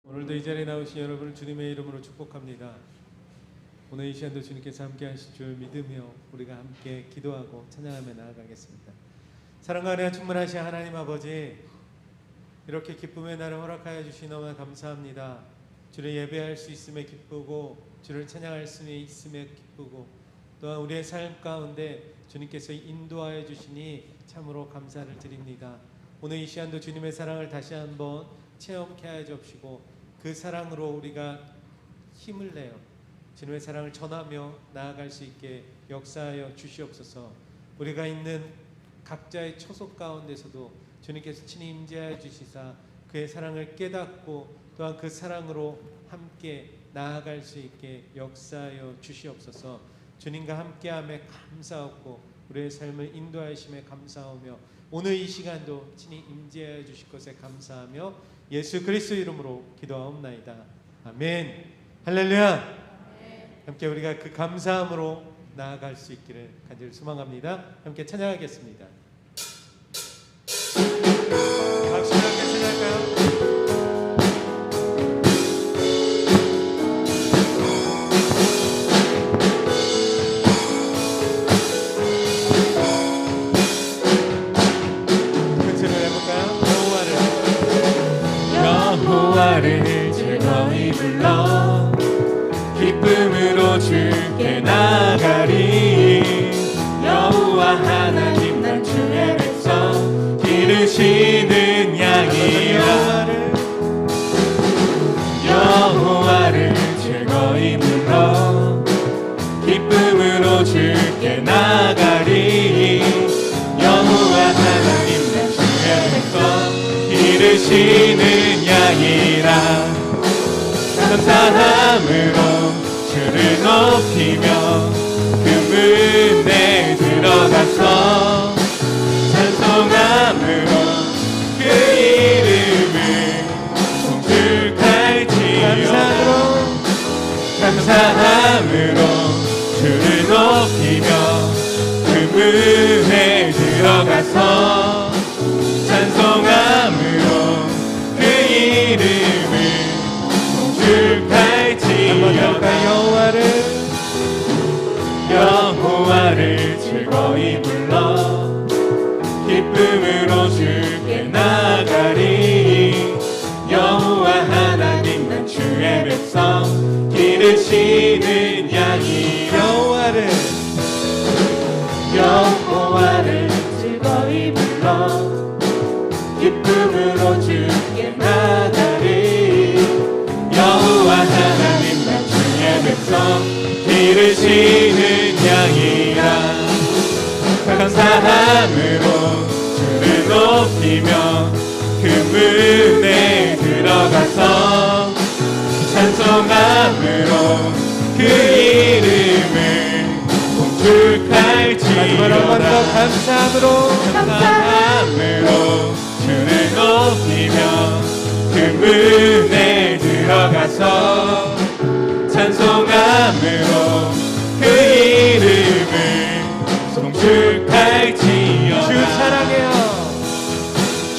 오늘도 이 자리에 나오신 여러분을 주님의 이름으로 축복합니다. 오늘 이 시간도 주님께서 함께 하실 줄 믿으며 우리가 함께 기도하고 찬양하며 나아가겠습니다. 사랑과 은혜가 충만하신 하나님 아버지, 이렇게 기쁨의 날을 허락하여 주시니 너무나 감사합니다. 주를 예배할 수 있음에 기쁘고 주를 찬양할 수 있음에 기쁘고 또한 우리의 삶 가운데 주님께서 인도하여 주시니 참으로 감사를 드립니다. 오늘 이 시간도 주님의 사랑을 다시 한번 체험케 하여 주시고 그 사랑으로 우리가 힘을 내어 주님의 사랑을 전하며 나아갈 수 있게 역사하여 주시옵소서. 우리가 있는 각자의 처소 가운데서도 주님께서 친히 임재하여 주시사 그의 사랑을 깨닫고 또한 그 사랑으로 함께 나아갈 수 있게 역사하여 주시옵소서. 주님과 함께함에 감사하고 우리의 삶을 인도하심에 감사하며 오늘 이 시간도 친히 임재하여 주실 것에 감사하며 예수 그리스도 이름으로 기도하옵나이다. 아멘. 할렐루야. 함께 우리가 그 감사함으로 나아갈 수 있기를 간절히 소망합니다. 함께 찬양하겠습니다. 박수로 함께 찬양할까요? 여호와를 즐거이 불러 기쁨으로 주께 나가리. 여호와 하나님 난 주의 백성 기르시는 양이라. 여호와를 즐거이 불러 기쁨으로 주께 나가리. 여호와 하나님 난 주의 백성 기르시는 양이라. 감사함으로 주를 높이며 그 문에 들어가서 찬송함으로 그 이름을 송축할지어다. 감사함으로 주를 높이며 그 문에 들어가서 찬송함으로 그 이름을 송축할지어다. 여호와를 즐거이 불러 기쁨으로 주께 나가리. 여호와 하나님 난 주의 백성 기르시는 양이. 여호와를 즐거이 불러 기쁨으로 주께 나가리. 여호와 하나님 난 주의 백성 기르시는 양이라. 감사함으로 주를 높이며 그 문에 들어가서 찬송함으로 그 이름을 송축할지어다. 감사함으로 주를 높이며 그 문에 들어가서 찬송함으로 그 이름을 송축할지어다. 주 사랑해요.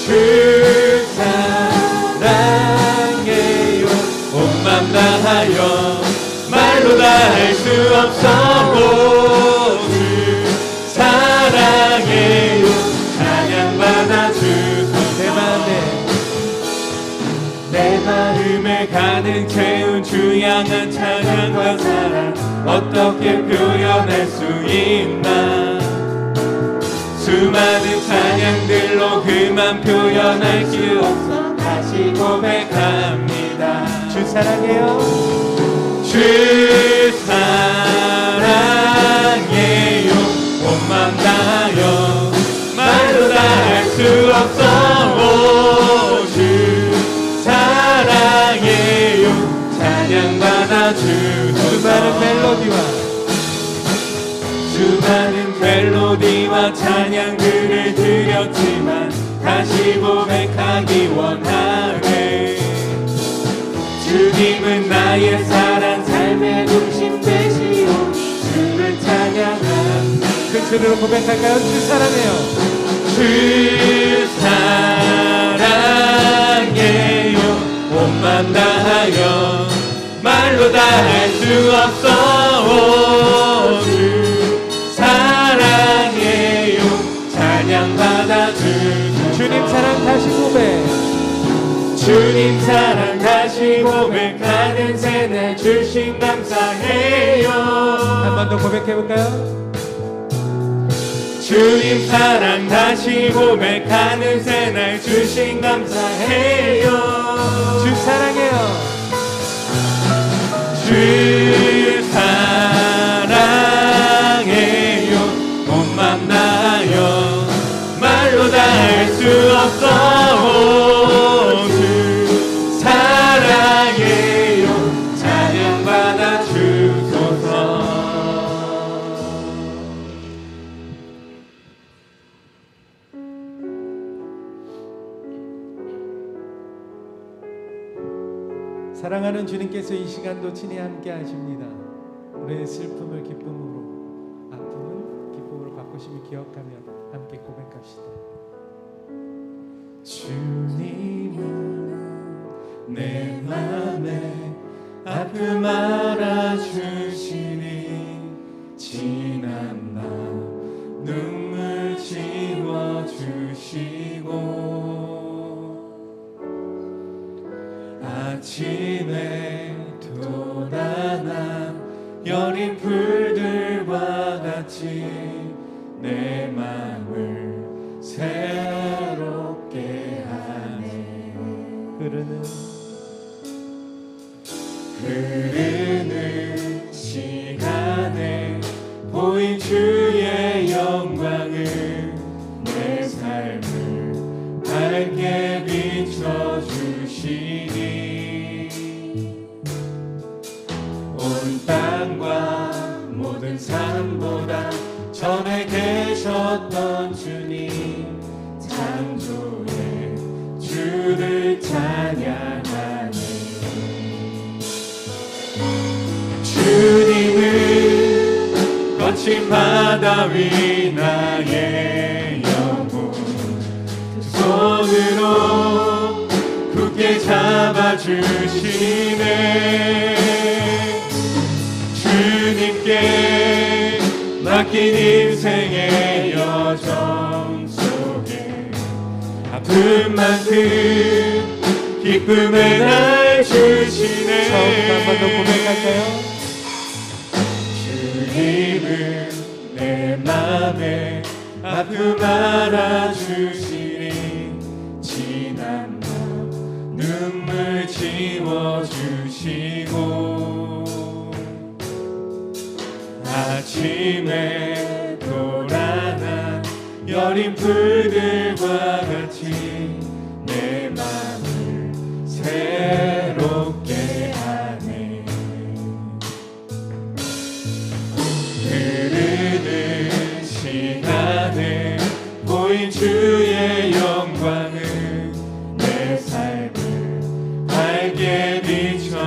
주 사랑해요. 온 맘 다하여 말로 다 할 수 없어. 주 사랑해요. 찬양받아 주소서. 내 마음에 가득 채운 주 향한 찬양과 사랑 어떻게 표현할 수 있나. 수많은 찬양들로 그만 표현할 수 없어. 다시 고백합니다. 주 사랑해요. 주 사랑해요. 온 맘 다하여 말로 다 할 수 없어. 주 사랑해요. 찬양받아 주소서. 수많은 멜로디와 찬양들을 드렸지만 다시 고백하기 원하네. 주님은 나의 사랑 삶의 중심 되시오. 주를 찬양합니다. 큰 소리로 고백할까요? 주 사랑해요. 주 사랑해요. 온 맘 다 말로 다 할 수 없어. 주 사랑해요 찬양 받아주소서. 주님 사랑 다시 고백. 주님 사랑 다시 고백하는 새날 주신 감사해요. 한 번 더 고백해볼까요? 주님 사랑 다시 고백하는 새날 주신 감사해요. 주 사랑해요. 주 사랑해요 못 만나요 말로 다 할 수 없어. 주 사랑해요 찬양 받아 주소서. 사랑하는 주님께서 이 시간도 친히 함께 하십니다. 우리의 슬픔을 기쁨으로, 아픔을 기쁨으로 바꾸심을 기억하며 함께 고백합시다. 주님은 내 맘에 아픔 알아주시니 지난 밤 눈물 지워주시고 아침에 돋아난 여린 풀들과 같이 내 마음을 새롭게 하네. 흐르는 시간에 보인 주의 영광을 내 삶을 밝게 비춰주시니 온 땅과 모든 삶보다 전에 계셨던 주님 창조의 주를 찬양하네. 주님은 거친 바다 위 나의 영혼 두 손으로 굳게 잡아주시네. 주님께 맡긴 인생의 여정 속에 아픈 만큼 기쁨의 날 주시네. 처음 한 번 더 고백할까요? 주님은 내 맘에 아픔 알아주시니 지난 밤 눈물 지워주시고 아침에 돌아난 여린 풀들과 같이 내 맘을 새롭게 하네. 흐르는 시간에 보인 주의 영광을 내 삶을 밝게 비춰주시니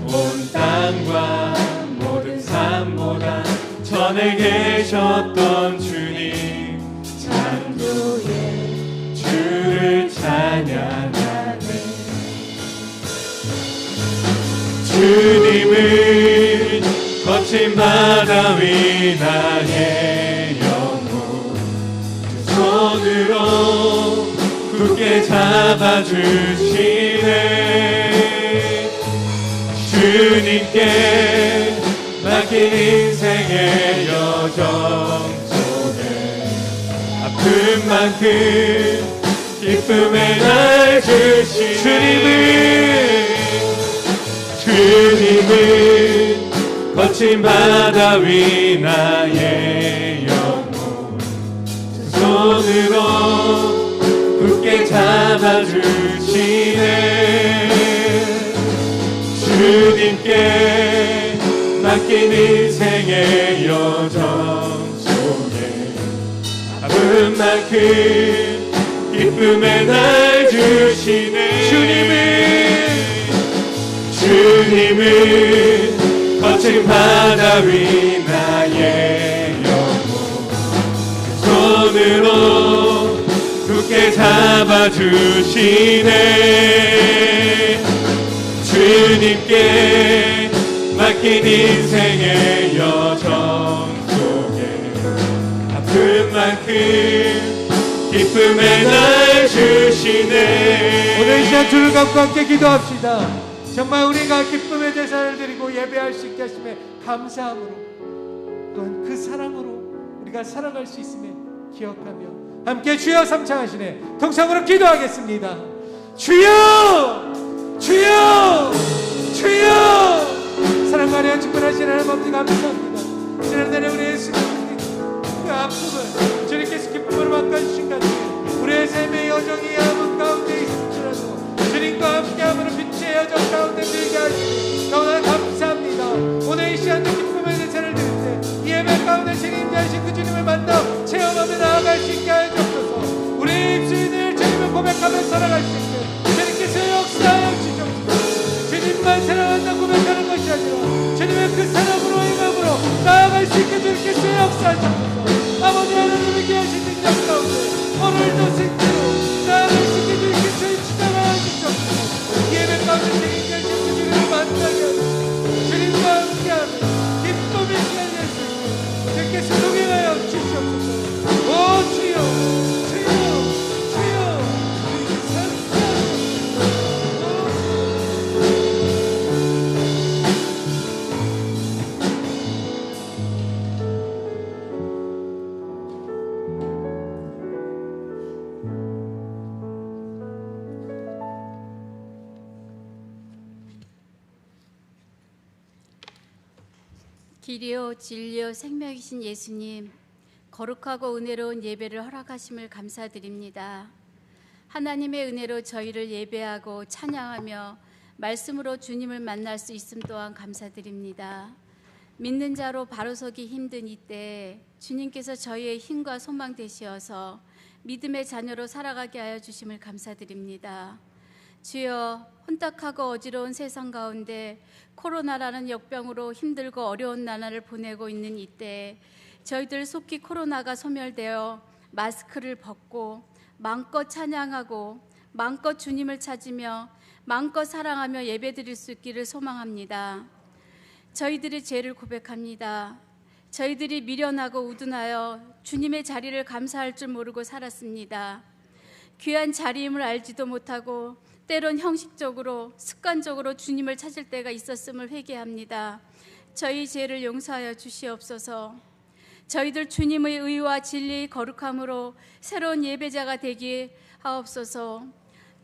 온 땅과 모든 삶보다 전에 계셨던 주님 창조의 주를 찬양하네. 주님은 거친 바다 위 나의 영혼 두 손으로 굳게 잡아주시네. 주님께 맡긴 인생의 여정 속에 아픈 만큼 기쁨의 날 주시네. 주님은 거친 바다 위 나의 영혼 두 손으로 굳게 잡아주시네. 주님께 맡긴 인생의 여정 속에 아픈 만큼 기쁨의 날 주시네. 주님은 거친 바다 위 나의 영혼 두 손으로 굳게 잡아 도와주시네. 주님께 맡긴 인생의 여정 속에 아픈 만큼 기쁨의 날 주시네. 오늘 이 시간 주를 갖고 함께 기도합시다. 정말 우리가 기쁨의 제사를 드리고 예배할 수 있게 하심에 감사함으로, 또한 그 사랑으로 우리가 살아갈 수 있음에 기억하며 함께 주여 삼창하시네 통성으로 기도하겠습니다. 주여, 주여, 주여. 사랑과 은혜와 충만하신 하나님 아버지 감사합니다. 지난날에 우리 예수님 그 아픔을 주님께서 기쁨으로 바꿔주신 같이 우리의 삶의 여정이 아픔 가운데 있을지라도 주님과 함께함으로 빛의 여정 가운데 들게 하시니 너무나 감사합니다. 오늘 이 시간도 기쁨의 제사를 드릴 때 이 예배 가운데 책임자이신 그 주님을 만나 체험하며 나아갈 수 있게 하여 주옵소서. 우리의 입술을 주님을 고백하며 살아갈 수 있게 주님께서 역사하여 주시옵소서. 주님만 사랑한다 고백하는 것이 아니라 주님의 그 사랑으로 행함으로 나아갈 수 있게 주님께서 역사하셔서 아버지 하나님의 귀하신 능력 가운데 오늘도 생태로 나아갈 수 있게 주님께서 주장하여 주시옵소서. 예배 가운데 책임자이신 그 주님을 만나게 하시고 주님과 함께하며 기쁨의 시간이 될 수 있게 주님께서 동행하여 주시옵소서. 오 주여, 주여, 주여, 주님께서 길이요 진리요 생명이신 예수님, 거룩하고 은혜로운 예배를 허락하심을 감사드립니다. 하나님의 은혜로 저희를 예배하고 찬양하며 말씀으로 주님을 만날 수 있음 또한 감사드립니다. 믿는 자로 바로 서기 힘든 이때 주님께서 저희의 힘과 소망 되시어서 믿음의 자녀로 살아가게 하여 주심을 감사드립니다. 주여, 혼탁하고 어지러운 세상 가운데 코로나라는 역병으로 힘들고 어려운 나날을 보내고 있는 이때 저희들 속히 코로나가 소멸되어 마스크를 벗고 마음껏 찬양하고 마음껏 주님을 찾으며 마음껏 사랑하며 예배드릴 수 있기를 소망합니다. 저희들의 죄를 고백합니다. 저희들이 미련하고 우둔하여 주님의 자리를 감사할 줄 모르고 살았습니다. 귀한 자리임을 알지도 못하고 때론 형식적으로 습관적으로 주님을 찾을 때가 있었음을 회개합니다. 저희 죄를 용서하여 주시옵소서. 저희들 주님의 의와 진리의 거룩함으로 새로운 예배자가 되게 하옵소서.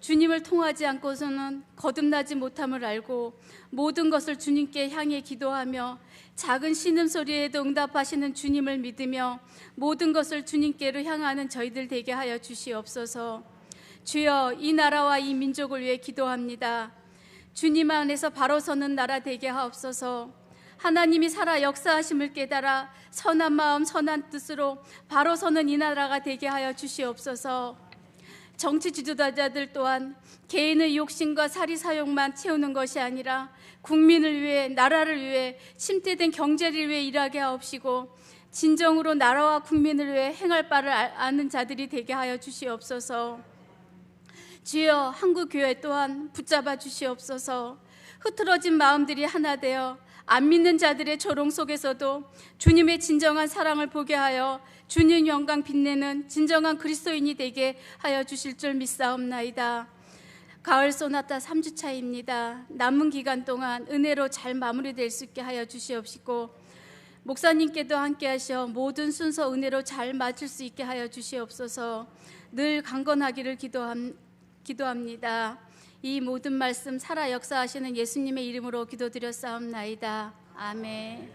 주님을 통하지 않고서는 거듭나지 못함을 알고 모든 것을 주님께 향해 기도하며 작은 신음소리에도 응답하시는 주님을 믿으며 모든 것을 주님께로 향하는 저희들 되게 하여 주시옵소서. 주여, 이 나라와 이 민족을 위해 기도합니다. 주님 안에서 바로 서는 나라 되게 하옵소서. 하나님이 살아 역사하심을 깨달아 선한 마음 선한 뜻으로 바로 서는 이 나라가 되게 하여 주시옵소서. 정치 지도자들 또한 개인의 욕심과 사리사욕만 채우는 것이 아니라 국민을 위해 나라를 위해 침체된 경제를 위해 일하게 하옵시고 진정으로 나라와 국민을 위해 행할 바를 아는 자들이 되게 하여 주시옵소서. 주여, 한국교회 또한 붙잡아 주시옵소서. 흐트러진 마음들이 하나 되어 안 믿는 자들의 조롱 속에서도 주님의 진정한 사랑을 보게 하여 주님 영광 빛내는 진정한 그리스도인이 되게 하여 주실 줄 믿사옵나이다. 가을 소나타 3주차입니다. 남은 기간 동안 은혜로 잘 마무리될 수 있게 하여 주시옵시고 목사님께도 함께 하셔 모든 순서 은혜로 잘 마칠 수 있게 하여 주시옵소서. 늘 강건하기를 기도합니다. 이 모든 말씀 살아 역사하시는 예수님의 이름으로 기도드렸사옵나이다. 아멘.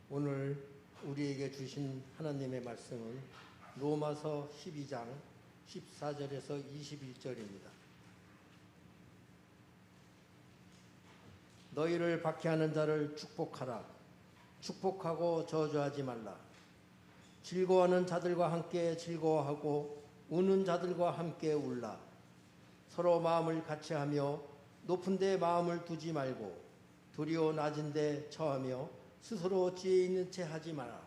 오늘 우리에게 주신 하나님의 말씀은 로마서 12장 14절에서 21절입니다. 너희를 박해하는 자를 축복하라. 축복하고 저주하지 말라. 즐거워하는 자들과 함께 즐거워하고 우는 자들과 함께 울라. 서로 마음을 같이하며 높은 데 마음을 두지 말고 도리어 낮은 데 처하며 스스로 지혜 있는 채 하지 마라.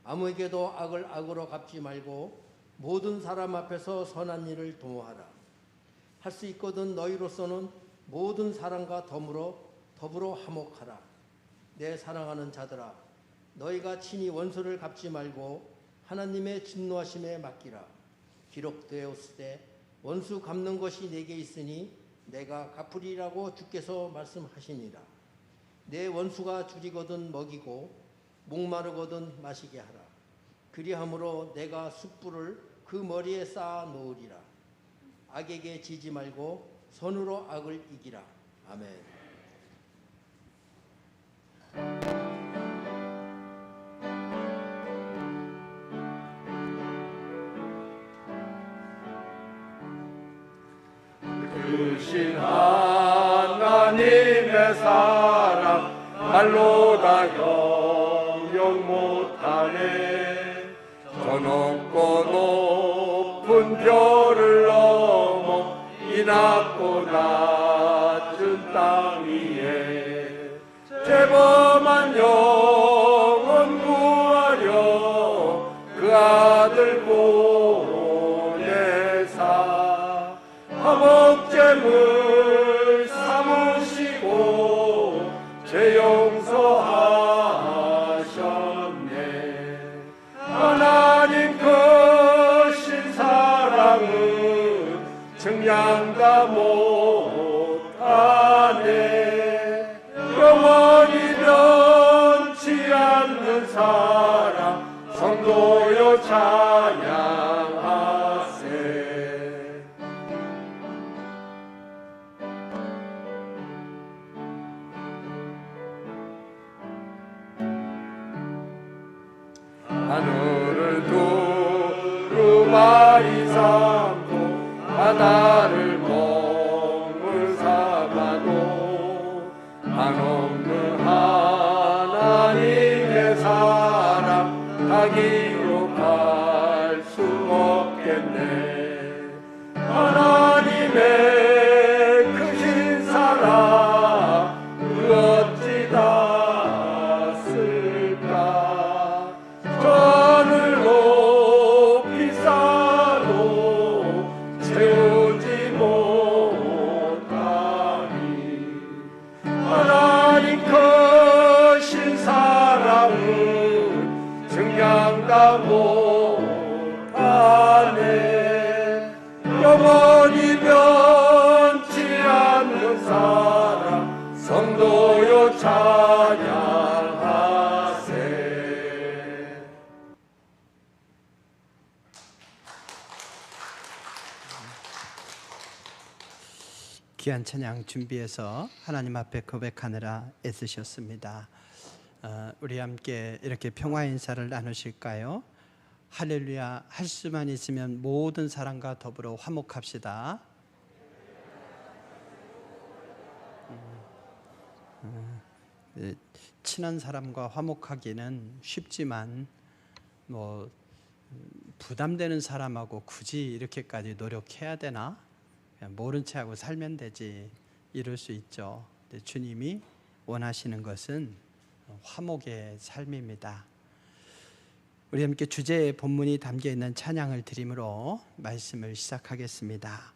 아무에게도 악을 악으로 갚지 말고 모든 사람 앞에서 선한 일을 도모하라. 할 수 있거든 너희로서는 모든 사람과 더불어 화목하라. 내 사랑하는 자들아, 너희가 친히 원수를 갚지 말고 하나님의 진노하심에 맡기라. 기록되었으되 원수 갚는 것이 내게 있으니 내가 갚으리라고 주께서 말씀하시니라. 내 원수가 줄이거든 먹이고 목마르거든 마시게 하라. 그리함으로 내가 숯불을 그 머리에 쌓아 놓으리라. 악에게 지지 말고 선으로 악을 이기라. 아멘. 크신 하나님의 사랑 말로 다 형용 못하네. 저 높고 높은 별을 넘어 이 낮고 낮은 땅 위에 죄범한 영혼 구하려 그 아들 보내사 화목제물 삼으시고 죄 용서하셨네. 하나님 크신 사랑은 증량다 못하네. 영원히 변치 않는 사랑 성도여 찬양하세. 하늘을 두루마리 삼고 바다를 먹물 삼아도 한없는 하나님의 사랑 다 기록할 수 없겠네. 하나님의 크신 사랑 그 어찌 닿았을까. 하늘 높이 쌓아도 채우지 못하니. 하나님 크신 사랑은 증량다 못하네. 영원히 변치 않는 사랑 성도여 찬양하세. 귀한 찬양 준비해서 하나님 앞에 고백하느라 애쓰셨습니다. 우리 함께 이렇게 평화 인사를 나누실까요? 할렐루야. 할 수만 있으면 모든 사람과 더불어 화목합시다. 친한 사람과 화목하기는 쉽지만 부담되는 사람하고 굳이 이렇게까지 노력해야 되나? 그냥 모른 채 하고 살면 되지, 이럴 수 있죠. 근데 주님이 원하시는 것은 화목의 삶입니다. 우리 함께 주제의 본문이 담겨 있는 찬양을 드림으로 말씀을 시작하겠습니다.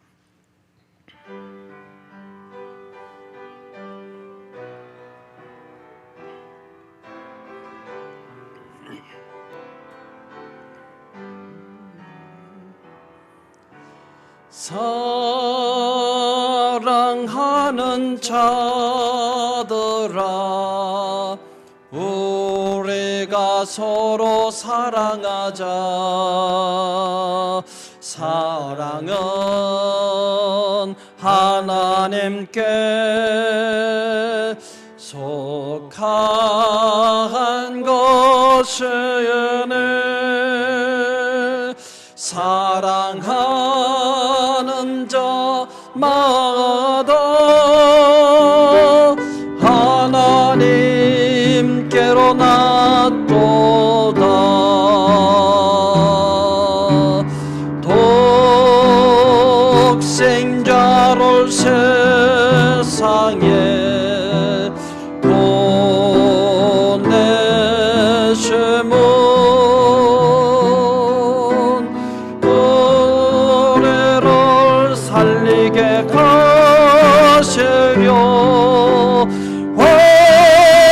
사랑하는 자들아, 우리가 서로 사랑하자. 사랑은 하나님께 속한 것이니 사랑하는 자마다 세상에 보내심은 은혜를 살리게 하시려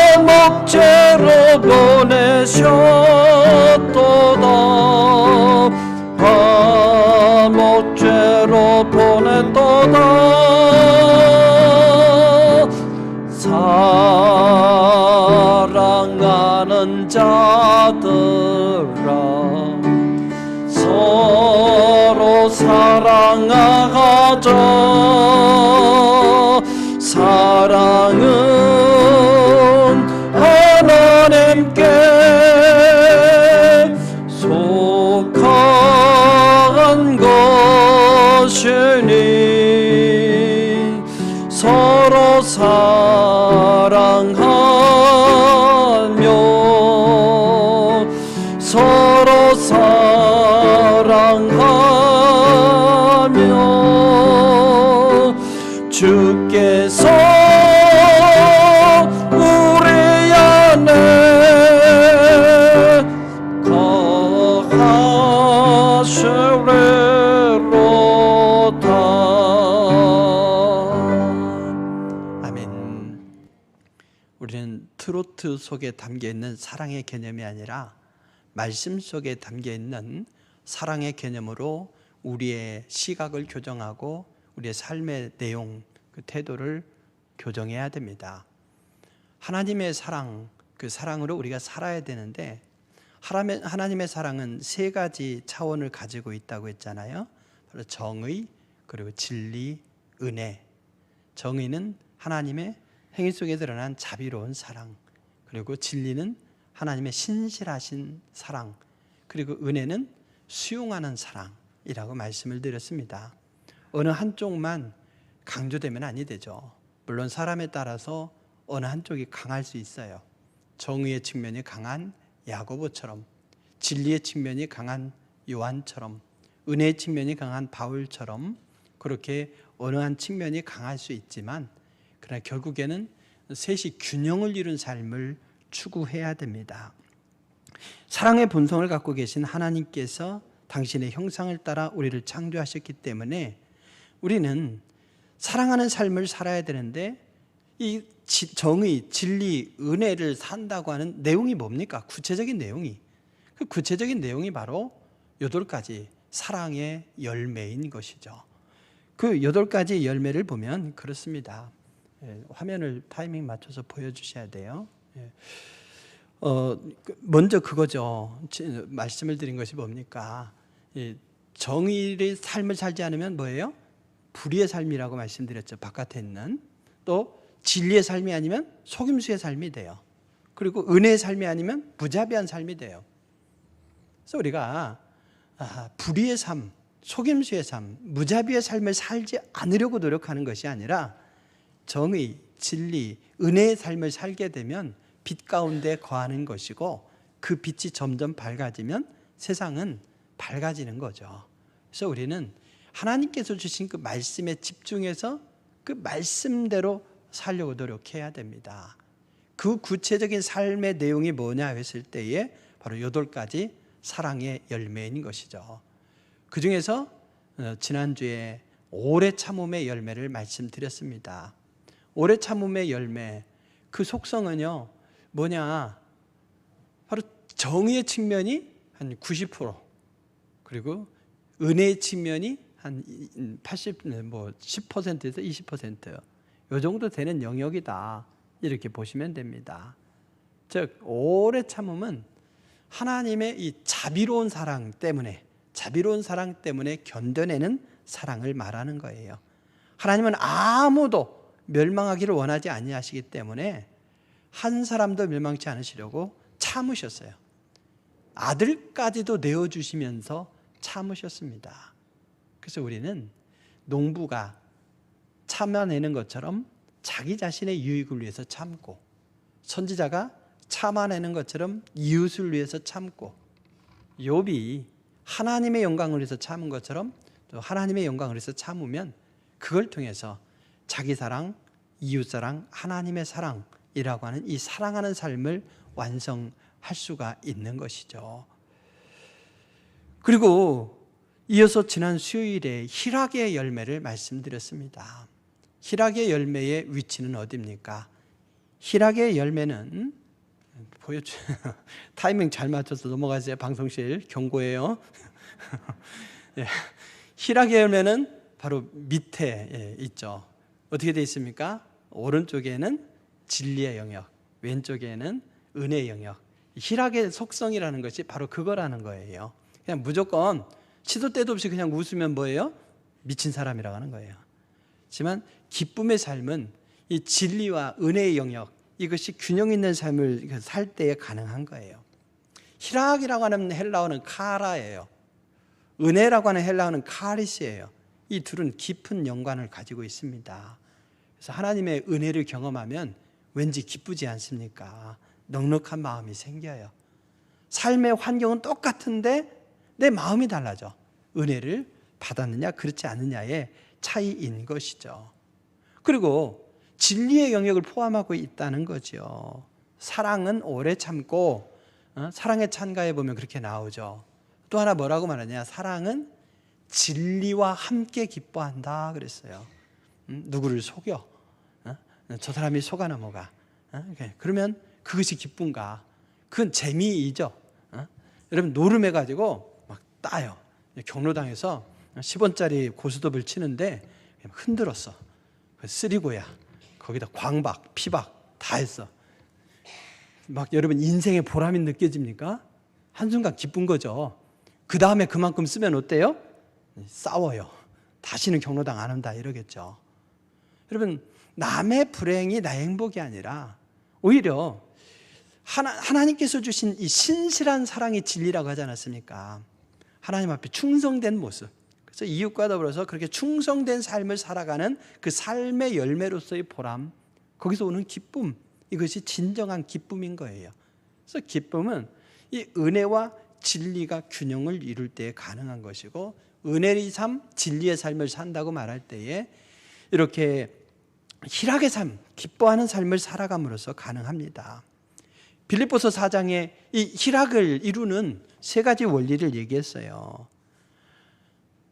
화목제로 보내셨도다. 화목제로 보냈도다. 사랑하는 자들아, 서로 사랑하자. 사랑은 하나님께 속한 것이니 서로 사랑하며 서로 사랑하며 주께서 우리 안에 거하시리로다. 아멘. 우리는 트로트 속에 담겨 있는 사랑의 개념이 아니라 말씀 속에 담겨 있는 사랑의 개념으로 우리의 시각을 교정하고 우리의 삶의 내용, 그 태도를 교정해야 됩니다. 하나님의 사랑, 그 사랑으로 우리가 살아야 되는데 하나님의 사랑은 세 가지 차원을 가지고 있다고 했잖아요. 바로 정의, 그리고 진리, 은혜. 정의는 하나님의 행위 속에 드러난 자비로운 사랑, 그리고 진리는 하나님의 신실하신 사랑, 그리고 은혜는 수용하는 사랑이라고 말씀을 드렸습니다. 어느 한쪽만 강조되면 아니 되죠. 물론 사람에 따라서 어느 한쪽이 강할 수 있어요. 정의의 측면이 강한 야고보처럼, 진리의 측면이 강한 요한처럼, 은혜의 측면이 강한 바울처럼 그렇게 어느 한 측면이 강할 수 있지만, 그러나 결국에는 셋이 균형을 이룬 삶을 추구해야 됩니다. 사랑의 본성을 갖고 계신 하나님께서 당신의 형상을 따라 우리를 창조하셨기 때문에 우리는 사랑하는 삶을 살아야 되는데, 이 정의, 진리, 은혜를 산다고 하는 내용이 뭡니까? 구체적인 내용이. 그 구체적인 내용이 바로 8가지 사랑의 열매인 것이죠. 그 8가지 열매를 보면 그렇습니다. 화면을 타이밍 맞춰서 보여주셔야 돼요. 먼저 그거죠. 말씀을 드린 것이 뭡니까? 정의의 삶을 살지 않으면 뭐예요? 불의의 삶이라고 말씀드렸죠. 바깥에 있는. 또 진리의 삶이 아니면 속임수의 삶이 돼요. 그리고 은혜의 삶이 아니면 무자비한 삶이 돼요. 그래서 우리가 불의의 삶, 속임수의 삶, 무자비의 삶을 살지 않으려고 노력하는 것이 아니라 정의, 진리, 은혜의 삶을 살게 되면 빛 가운데 거하는 것이고, 그 빛이 점점 밝아지면 세상은 밝아지는 거죠. 그래서 우리는 하나님께서 주신 그 말씀에 집중해서 그 말씀대로 살려고 노력해야 됩니다. 그 구체적인 삶의 내용이 뭐냐 했을 때에 바로 8가지 사랑의 열매인 것이죠. 그 중에서 지난주에 오래 참음의 열매를 말씀드렸습니다. 오래 참음의 열매, 그 속성은요 뭐냐, 바로 정의의 측면이 한 90%, 그리고 은혜의 측면이 한 10%에서 20%요. 이 정도 되는 영역이다, 이렇게 보시면 됩니다. 즉 오래 참음은 하나님의 이 자비로운 사랑 때문에 견뎌내는 사랑을 말하는 거예요. 하나님은 아무도 멸망하기를 원하지 아니하시기 때문에 한 사람도 멸망치 않으시려고 참으셨어요. 아들까지도 내어주시면서 참으셨습니다. 그래서 우리는 농부가 참아내는 것처럼 자기 자신의 유익을 위해서 참고, 선지자가 참아내는 것처럼 이웃을 위해서 참고, 욥이 하나님의 영광을 위해서 참은 것처럼 또 하나님의 영광을 위해서 참으면 그걸 통해서 자기 사랑, 이웃 사랑, 하나님의 사랑이라고 하는 이 사랑하는 삶을 완성할 수가 있는 것이죠. 그리고 이어서 지난 수요일에 희락의 열매를 말씀드렸습니다. 희락의 열매의 위치는 어디입니까? 희락의 열매는 타이밍 잘 맞춰서 넘어가세요. 방송실 경고예요. 예. 희락의 열매는 바로 밑에 있죠. 어떻게 되어 있습니까? 오른쪽에는 진리의 영역, 왼쪽에는 은혜의 영역. 희락의 속성이라는 것이 바로 그거라는 거예요. 그냥 무조건 시도 때도 없이 그냥 웃으면 뭐예요? 미친 사람이라고 하는 거예요. 하지만 기쁨의 삶은 이 진리와 은혜의 영역, 이것이 균형 있는 삶을 살 때에 가능한 거예요. 희락이라고 하는 헬라어는 카라예요. 은혜라고 하는 헬라어는 카리스예요. 이 둘은 깊은 연관을 가지고 있습니다. 그래서 하나님의 은혜를 경험하면 왠지 기쁘지 않습니까? 넉넉한 마음이 생겨요. 삶의 환경은 똑같은데 내 마음이 달라져. 은혜를 받았느냐 그렇지 않느냐의 차이인 것이죠. 그리고 진리의 영역을 포함하고 있다는 거죠. 사랑은 오래 참고, 사랑의 찬가에 보면 그렇게 나오죠. 또 하나 뭐라고 말하냐? 사랑은 진리와 함께 기뻐한다 그랬어요. 누구를 속여? 저 사람이 속아 넘어가. 그러면 그것이 기쁜가? 그건 재미이죠. 여러분 노름해가지고 막 따요. 경로당에서 10원짜리 고스톱을 치는데 흔들었어. 쓰리고야. 거기다 광박, 피박 다 했어. 막 여러분 인생의 보람이 느껴집니까? 한순간 기쁜 거죠. 그 다음에 그만큼 쓰면 어때요? 싸워요. 다시는 경로당 안 온다 이러겠죠. 여러분 남의 불행이 나의 행복이 아니라 오히려 하나님께서 주신 이 신실한 사랑이 진리라고 하지 않았습니까? 하나님 앞에 충성된 모습. 그래서 이웃과 더불어서 그렇게 충성된 삶을 살아가는 그 삶의 열매로서의 보람, 거기서 오는 기쁨, 이것이 진정한 기쁨인 거예요. 그래서 기쁨은 이 은혜와 진리가 균형을 이룰 때에 가능한 것이고, 은혜의 삶, 진리의 삶을 산다고 말할 때에 이렇게 희락의 삶, 기뻐하는 삶을 살아감으로써 가능합니다. 빌립보서 4장에 이 희락을 이루는 세 가지 원리를 얘기했어요.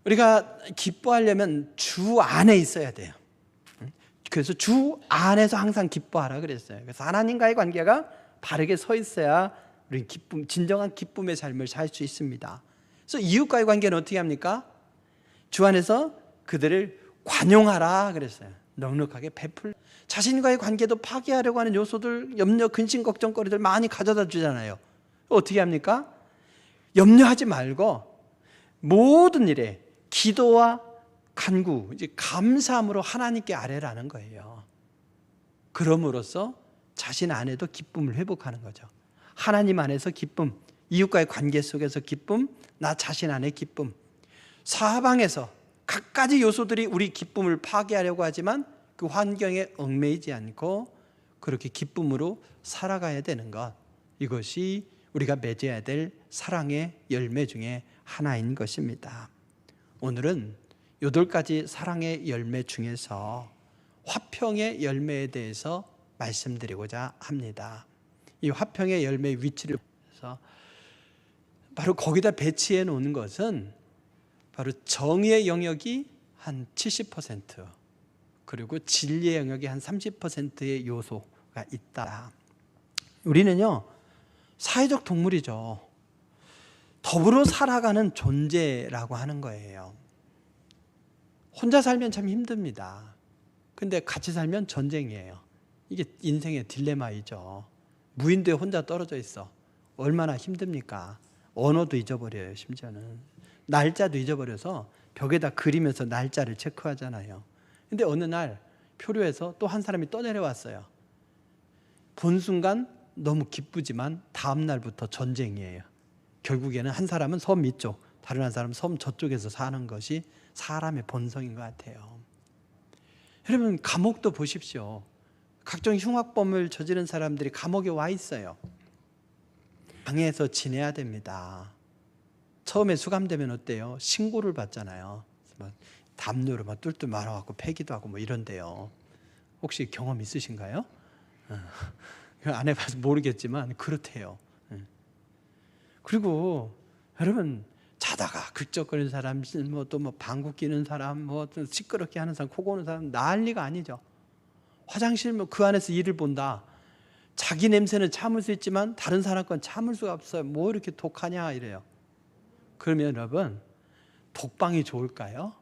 우리가 기뻐하려면 주 안에 있어야 돼요. 그래서 주 안에서 항상 기뻐하라 그랬어요. 그래서 하나님과의 관계가 바르게 서 있어야 우리 기쁨, 진정한 기쁨의 삶을 살 수 있습니다. 그래서 이웃과의 관계는 어떻게 합니까? 주 안에서 그들을 관용하라 그랬어요. 넉넉하게 베풀. 자신과의 관계도 파괴하려고 하는 요소들, 염려, 근심, 걱정거리들 많이 가져다 주잖아요. 어떻게 합니까? 염려하지 말고 모든 일에 기도와 간구, 이제 감사함으로 하나님께 아뢰라는 거예요. 그럼으로써 자신 안에도 기쁨을 회복하는 거죠. 하나님 안에서 기쁨, 이웃과의 관계 속에서 기쁨, 나 자신 안에 기쁨. 사방에서 각가지 요소들이 우리 기쁨을 파괴하려고 하지만 그 환경에 얽매이지 않고 그렇게 기쁨으로 살아가야 되는 것, 이것이 우리가 맺어야 될 사랑의 열매 중에 하나인 것입니다. 오늘은 8가지 사랑의 열매 중에서 화평의 열매에 대해서 말씀드리고자 합니다. 이 화평의 열매의 위치를 해서 바로 거기다 배치해 놓는 것은 바로 정의의 영역이 한 70%, 그리고 진리의 영역이 한 30%의 요소가 있다. 우리는요, 사회적 동물이죠. 더불어 살아가는 존재라고 하는 거예요. 혼자 살면 참 힘듭니다. 근데 같이 살면 전쟁이에요. 이게 인생의 딜레마이죠. 무인도에 혼자 떨어져 있어. 얼마나 힘듭니까? 언어도 잊어버려요, 심지어는. 날짜도 잊어버려서 벽에다 그리면서 날짜를 체크하잖아요. 근데 어느 날 표류해서 또 한 사람이 떠내려왔어요. 본 순간 너무 기쁘지만 다음 날부터 전쟁이에요. 결국에는 한 사람은 섬 이쪽, 다른 한 사람은 섬 저쪽에서 사는 것이 사람의 본성인 것 같아요. 여러분, 감옥도 보십시오. 각종 흉악범을 저지른 사람들이 감옥에 와 있어요. 방에서 지내야 됩니다. 처음에 수감되면 어때요? 신고를 받잖아요. 담요로 막 뚫뚫 말아갖고 패기도 하고 뭐 이런데요. 혹시 경험 있으신가요? 안 해봐서 모르겠지만 그렇대요. 그리고 여러분 자다가 긁적거리는 사람, 뭐 또 뭐 방구 끼는 사람, 뭐 시끄럽게 하는 사람, 코 고는 사람 난리가 아니죠. 화장실 뭐 그 안에서 일을 본다. 자기 냄새는 참을 수 있지만 다른 사람 건 참을 수가 없어요. 뭐 이렇게 독하냐 이래요. 그러면 여러분 독방이 좋을까요?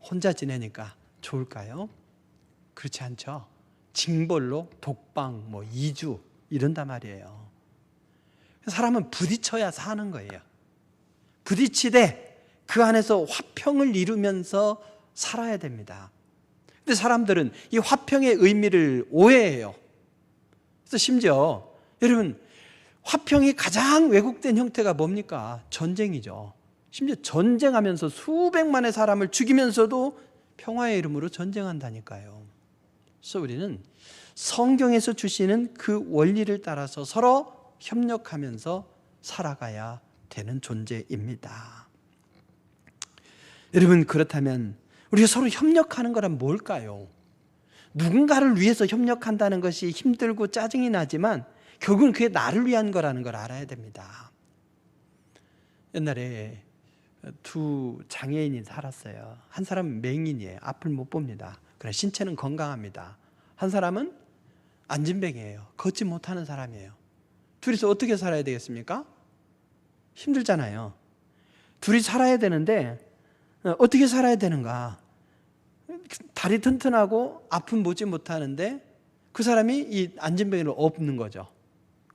혼자 지내니까 좋을까요? 그렇지 않죠. 징벌로 독방 뭐 2주 이런단 말이에요. 사람은 부딪혀야 사는 거예요. 부딪히되 그 안에서 화평을 이루면서 살아야 됩니다. 근데 사람들은 이 화평의 의미를 오해해요. 그래서 심지어 여러분 화평이 가장 왜곡된 형태가 뭡니까? 전쟁이죠. 심지어 전쟁하면서 수백만의 사람을 죽이면서도 평화의 이름으로 전쟁한다니까요. 그래서 우리는 성경에서 주시는 그 원리를 따라서 서로 협력하면서 살아가야 되는 존재입니다. 여러분 그렇다면 우리가 서로 협력하는 거란 뭘까요? 누군가를 위해서 협력한다는 것이 힘들고 짜증이 나지만 결국은 그게 나를 위한 거라는 걸 알아야 됩니다. 옛날에 두 장애인이 살았어요. 한 사람은 맹인이에요. 앞을 못 봅니다. 그러나 신체는 건강합니다. 한 사람은 안진뱅이에요. 걷지 못하는 사람이에요. 둘이서 어떻게 살아야 되겠습니까? 힘들잖아요. 둘이 살아야 되는데 어떻게 살아야 되는가? 다리 튼튼하고 앞은 보지 못하는데 그 사람이 이 안진뱅이를 업는 거죠.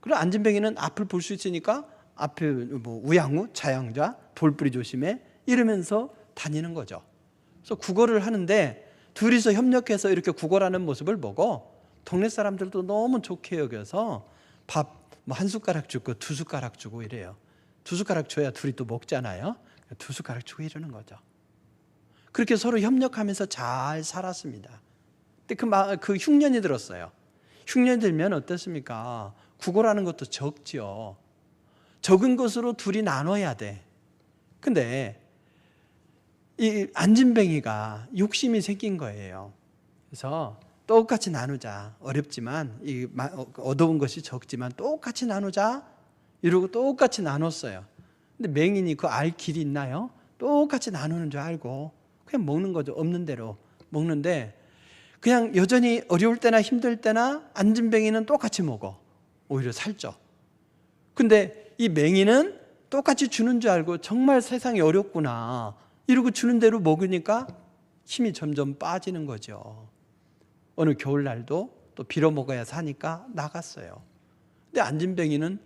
그리고 안진뱅이는 앞을 볼 수 있으니까 앞에 뭐 우양우, 자양자, 돌뿌리 조심해 이러면서 다니는 거죠. 그래서 국어를 하는데 둘이서 협력해서 이렇게 국어라는 모습을 보고 동네 사람들도 너무 좋게 여겨서 밥 뭐 한 숟가락 주고 두 숟가락 주고 이래요. 두 숟가락 줘야 둘이 또 먹잖아요. 두 숟가락 주고 이러는 거죠. 그렇게 서로 협력하면서 잘 살았습니다. 근데 그 흉년이 들었어요. 흉년이 들면 어떻습니까? 국어라는 것도 적죠. 적은 것으로 둘이 나눠야 돼. 근데 이 안진뱅이가 욕심이 생긴 거예요. 그래서 똑같이 나누자. 어렵지만 이 어두운 것이 적지만 똑같이 나누자. 이러고 똑같이 나눴어요. 근데 맹인이 그 알 길이 있나요? 똑같이 나누는 줄 알고 그냥 먹는 거죠. 없는 대로 먹는데 그냥 여전히 어려울 때나 힘들 때나 안진뱅이는 똑같이 먹어. 오히려 살쪄. 근데 이 맹인은 똑같이 주는 줄 알고 정말 세상이 어렵구나 이러고 주는 대로 먹으니까 힘이 점점 빠지는 거죠. 어느 겨울날도 또 빌어먹어야 사니까 나갔어요. 근데 안진뱅이는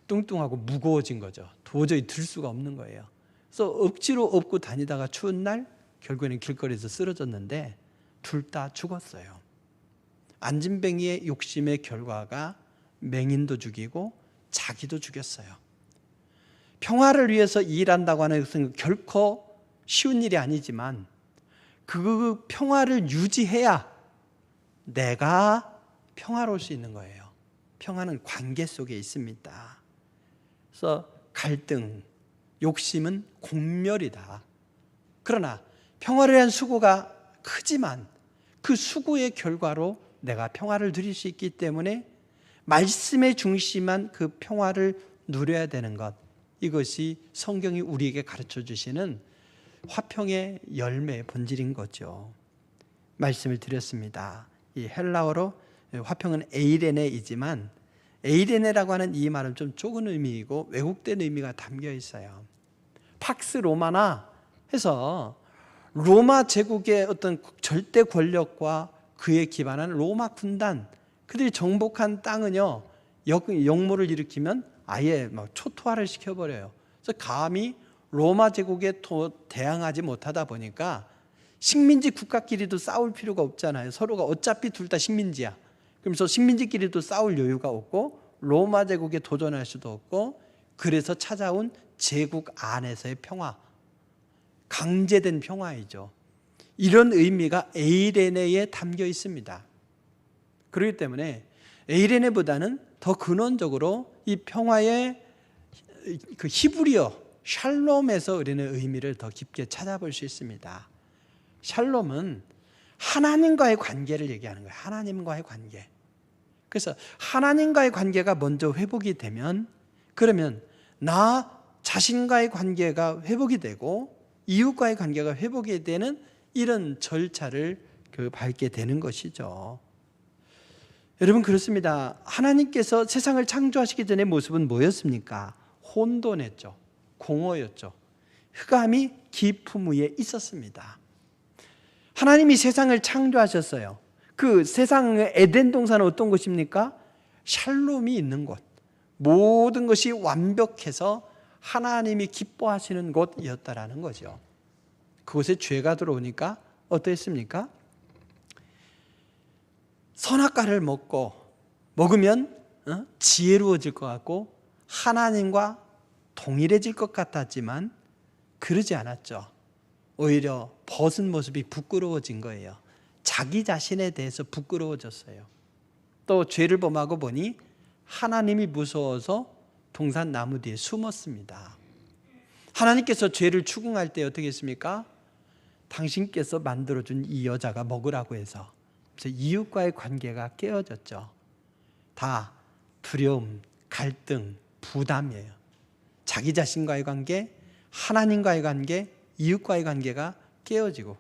뚱뚱하고 무거워진 거죠. 도저히 들 수가 없는 거예요. 그래서 억지로 업고 다니다가 추운 날 결국에는 길거리에서 쓰러졌는데 둘 다 죽었어요. 안진뱅이의 욕심의 결과가 맹인도 죽이고 자기도 죽였어요. 평화를 위해서 일한다고 하는 것은 결코 쉬운 일이 아니지만 그 평화를 유지해야 내가 평화로울 수 있는 거예요. 평화는 관계 속에 있습니다. 그래서 갈등, 욕심은 공멸이다. 그러나 평화를 위한 수고가 크지만 그 수고의 결과로 내가 평화를 누릴 수 있기 때문에 말씀에 중심한 그 평화를 누려야 되는 것, 이것이 성경이 우리에게 가르쳐 주시는 화평의 열매의 본질인 거죠. 말씀을 드렸습니다. 이 헬라어로 화평은 에이레네이지만 에이레네라고 하는 이 말은 좀 좁은 의미이고 왜곡된 의미가 담겨 있어요. 팍스 로마나 해서 로마 제국의 어떤 절대 권력과 그에 기반한 로마 군단, 그들이 정복한 땅은요 역모를 일으키면 아예 막 초토화를 시켜버려요. 그래서 감히 로마 제국에 대항하지 못하다 보니까 식민지 국가끼리도 싸울 필요가 없잖아요. 서로가 어차피 둘 다 식민지야. 그러면서 식민지끼리도 싸울 여유가 없고 로마 제국에 도전할 수도 없고, 그래서 찾아온 제국 안에서의 평화, 강제된 평화이죠. 이런 의미가 에이레네에 담겨 있습니다. 그렇기 때문에 에이레네보다는 더 근원적으로 이 평화의 그 히브리어 샬롬에서 우리는 의미를 더 깊게 찾아볼 수 있습니다. 샬롬은 하나님과의 관계를 얘기하는 거예요. 하나님과의 관계. 그래서 하나님과의 관계가 먼저 회복이 되면, 그러면 나 자신과의 관계가 회복이 되고 이웃과의 관계가 회복이 되는 이런 절차를 밟게 되는 것이죠. 여러분, 그렇습니다. 하나님께서 세상을 창조하시기 전의 모습은 뭐였습니까? 혼돈했죠. 공허였죠. 흑암이 깊음 위에 있었습니다. 하나님이 세상을 창조하셨어요. 그 세상의 에덴 동산은 어떤 곳입니까? 샬롬이 있는 곳. 모든 것이 완벽해서 하나님이 기뻐하시는 곳이었다라는 거죠. 그곳에 죄가 들어오니까 어떠했습니까? 선악과를 먹으면 지혜로워질 것 같고 하나님과 동일해질 것 같았지만 그러지 않았죠. 오히려 벗은 모습이 부끄러워진 거예요. 자기 자신에 대해서 부끄러워졌어요. 또 죄를 범하고 보니 하나님이 무서워서 동산 나무 뒤에 숨었습니다. 하나님께서 죄를 추궁할 때 어떻게 했습니까? 당신께서 만들어준 이 여자가 먹으라고 해서. 그래서 이웃과의 관계가 깨어졌죠. 다 두려움, 갈등, 부담이에요. 자기 자신과의 관계, 하나님과의 관계, 이웃과의 관계가 깨어지고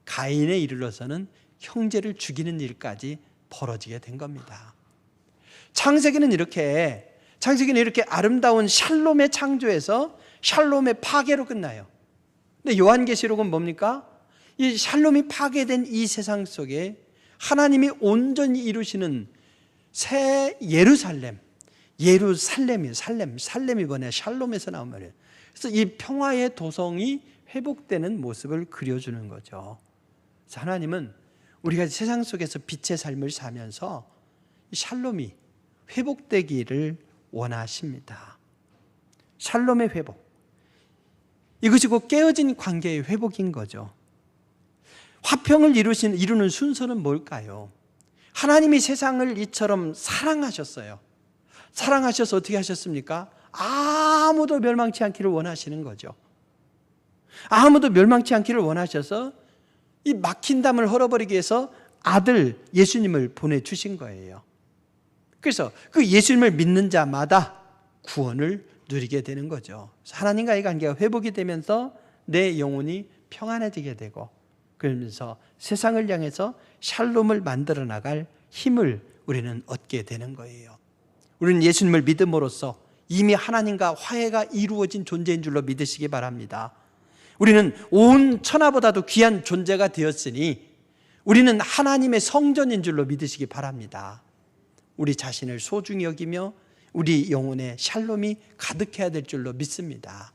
가인에 이르러서는 형제를 죽이는 일까지 벌어지게 된 겁니다. 창세기는 이렇게 아름다운 샬롬의 창조에서 샬롬의 파괴로 끝나요. 근데 요한계시록은 뭡니까? 이 샬롬이 파괴된 이 세상 속에 하나님이 온전히 이루시는 새 예루살렘이 뭐냐? 샬롬에서 나온 말이에요. 그래서 이 평화의 도성이 회복되는 모습을 그려주는 거죠. 그래서 하나님은 우리가 세상 속에서 빛의 삶을 사면서 샬롬이 회복되기를 원하십니다. 샬롬의 회복. 이것이 곧 깨어진 관계의 회복인 거죠. 화평을 이루는 순서는 뭘까요? 하나님이 세상을 이처럼 사랑하셨어요. 사랑하셔서 어떻게 하셨습니까? 아무도 멸망치 않기를 원하시는 거죠. 아무도 멸망치 않기를 원하셔서 이 막힌 담을 헐어버리기 위해서 아들 예수님을 보내주신 거예요. 그래서 그 예수님을 믿는 자마다 구원을 누리게 되는 거죠. 하나님과의 관계가 회복이 되면서 내 영혼이 평안해지게 되고, 그러면서 세상을 향해서 샬롬을 만들어 나갈 힘을 우리는 얻게 되는 거예요. 우리는 예수님을 믿음으로써 이미 하나님과 화해가 이루어진 존재인 줄로 믿으시기 바랍니다. 우리는 온 천하보다도 귀한 존재가 되었으니 우리는 하나님의 성전인 줄로 믿으시기 바랍니다. 우리 자신을 소중히 여기며 우리 영혼에 샬롬이 가득해야 될 줄로 믿습니다.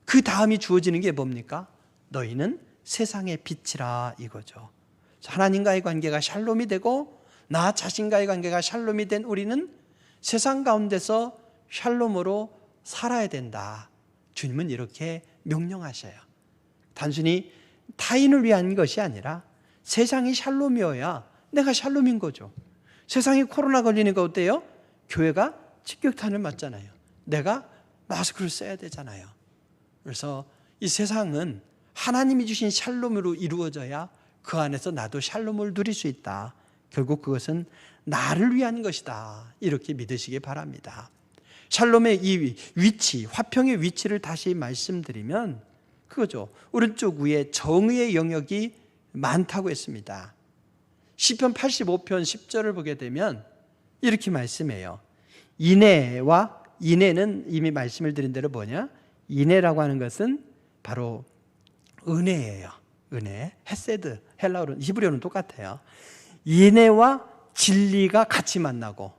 그 다음이 주어지는 게 뭡니까? 너희는 세상의 빛이라, 이거죠. 하나님과의 관계가 샬롬이 되고 나 자신과의 관계가 샬롬이 된 우리는 세상 가운데서 샬롬으로 살아야 된다. 주님은 이렇게 명령하셔요. 단순히 타인을 위한 것이 아니라 세상이 샬롬이어야 내가 샬롬인 거죠. 세상이 코로나 걸리니까 어때요? 교회가 직격탄을 맞잖아요. 내가 마스크를 써야 되잖아요. 그래서 이 세상은 하나님이 주신 샬롬으로 이루어져야 그 안에서 나도 샬롬을 누릴 수 있다. 결국 그것은 나를 위한 것이다. 이렇게 믿으시기 바랍니다. 샬롬의 이 위치, 화평의 위치를 다시 말씀드리면 그거죠. 오른쪽 위에 정의의 영역이 많다고 했습니다. 시편 85편 10절을 보게 되면 이렇게 말씀해요. 인애는 이미 말씀을 드린 대로 뭐냐? 인애라고 하는 것은 바로 은혜예요. 은혜, 헤세드, 헬라어로, 히브리어는 똑같아요. 인애와 진리가 같이 만나고,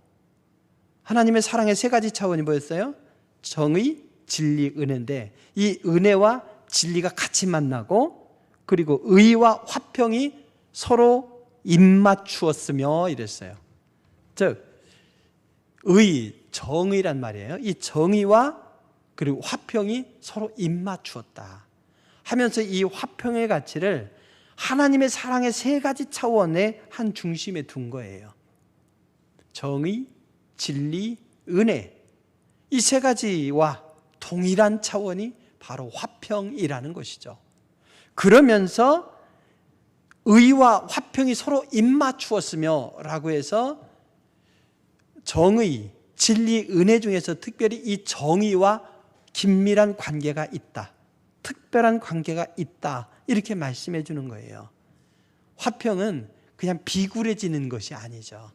하나님의 사랑의 세 가지 차원이 뭐였어요? 정의, 진리, 은혜인데 이 은혜와 진리가 같이 만나고, 그리고 의와 화평이 서로 입맞추었으며 이랬어요. 즉 정의란 말이에요. 이 정의와 그리고 화평이 서로 입맞추었다 하면서 이 화평의 가치를 하나님의 사랑의 세 가지 차원의 한 중심에 둔 거예요. 정의, 진리, 은혜, 이 세 가지와 동일한 차원이 바로 화평이라는 것이죠. 그러면서 의와 화평이 서로 입맞추었으며 라고 해서 정의, 진리, 은혜 중에서 특별히 이 정의와 긴밀한 관계가 있다. 특별한 관계가 있다. 이렇게 말씀해 주는 거예요. 화평은 그냥 비굴해지는 것이 아니죠.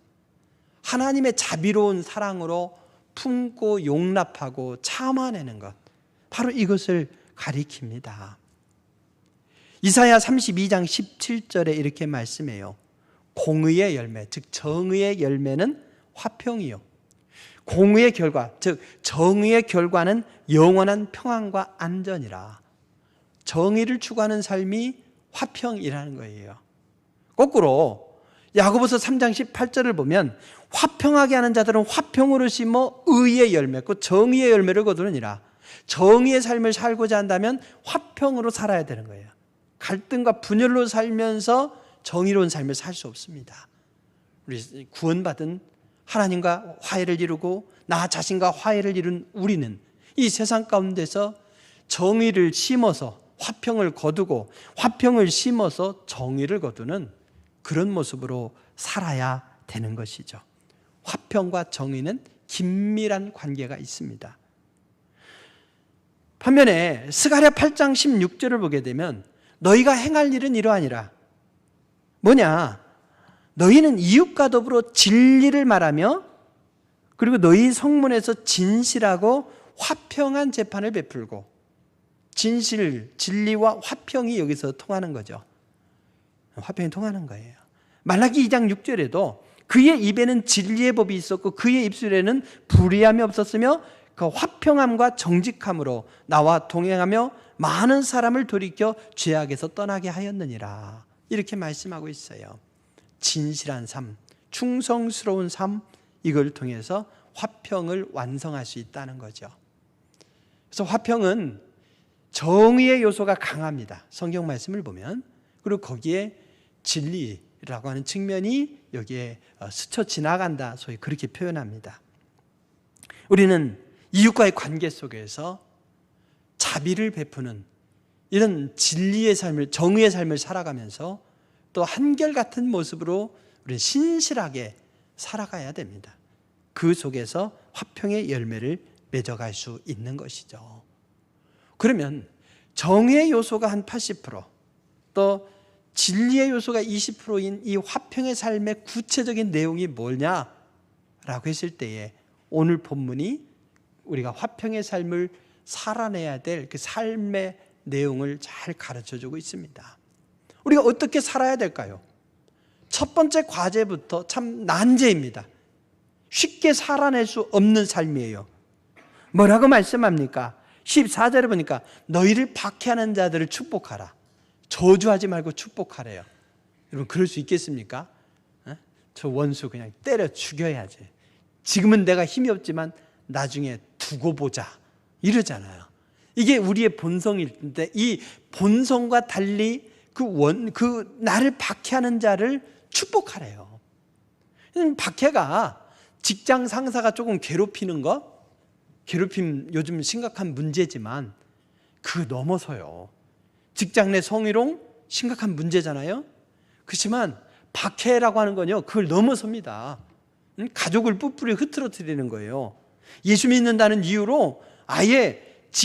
하나님의 자비로운 사랑으로 품고 용납하고 참아내는 것, 바로 이것을 가리킵니다. 이사야 32장 17절에 이렇게 말씀해요. 공의의 열매, 즉 정의의 열매는 화평이요. 공의의 결과, 즉 정의의 결과는 영원한 평안과 안전이라. 정의를 추구하는 삶이 화평이라는 거예요. 거꾸로 야고보서 3장 18절을 보면 화평하게 하는 자들은 화평으로 심어 의의 열매, 그 정의의 열매를 거두느니라. 정의의 삶을 살고자 한다면 화평으로 살아야 되는 거예요. 갈등과 분열로 살면서 정의로운 삶을 살 수 없습니다. 우리 구원받은 하나님과 화해를 이루고 나 자신과 화해를 이룬 우리는 이 세상 가운데서 정의를 심어서 화평을 거두고 화평을 심어서 정의를 거두는 그런 모습으로 살아야 되는 것이죠. 화평과 정의는 긴밀한 관계가 있습니다. 반면에 스가랴 8장 16절을 보게 되면 너희가 행할 일은 이러하니라. 뭐냐? 너희는 이웃과 더불어 진리를 말하며 그리고 너희 성문에서 진실하고 화평한 재판을 베풀고, 진실, 진리와 화평이 여기서 통하는 거죠. 화평이 통하는 거예요. 말라기 2장 6절에도 그의 입에는 진리의 법이 있었고 그의 입술에는 불의함이 없었으며 그 화평함과 정직함으로 나와 동행하며 많은 사람을 돌이켜 죄악에서 떠나게 하였느니라. 이렇게 말씀하고 있어요. 진실한 삶, 충성스러운 삶, 이걸 통해서 화평을 완성할 수 있다는 거죠. 그래서 화평은 정의의 요소가 강합니다. 성경 말씀을 보면. 그리고 거기에 진리라고 하는 측면이 여기에 스쳐 지나간다. 소위 그렇게 표현합니다. 우리는 이웃과의 관계 속에서 자비를 베푸는 이런 진리의 삶을, 정의의 삶을 살아가면서 또 한결같은 모습으로 우리는 신실하게 살아가야 됩니다. 그 속에서 화평의 열매를 맺어갈 수 있는 것이죠. 그러면 정의의 요소가 한 80%, 또 진리의 요소가 20%인 이 화평의 삶의 구체적인 내용이 뭐냐라고 했을 때에 오늘 본문이 우리가 화평의 삶을 살아내야 될 그 삶의 내용을 잘 가르쳐주고 있습니다. 우리가 어떻게 살아야 될까요? 첫 번째 과제부터 참 난제입니다. 쉽게 살아낼 수 없는 삶이에요. 뭐라고 말씀합니까? 14절에 보니까 너희를 박해하는 자들을 축복하라. 저주하지 말고 축복하래요. 여러분 그럴 수 있겠습니까? 저 원수 그냥 때려 죽여야지. 지금은 내가 힘이 없지만 나중에 두고 보자. 이러잖아요. 이게 우리의 본성일 텐데 이 본성과 달리 그 나를 박해하는 자를 축복하래요. 박해가 직장 상사가 조금 괴롭히는 거, 괴롭힘 요즘 심각한 문제지만 그 넘어서요. 직장 내 성희롱 심각한 문제잖아요. 그렇지만 박해라고 하는 건요, 그걸 넘어섭니다. 가족을 뿔뿔이 흐트러뜨리는 거예요. 예수 믿는다는 이유로 아예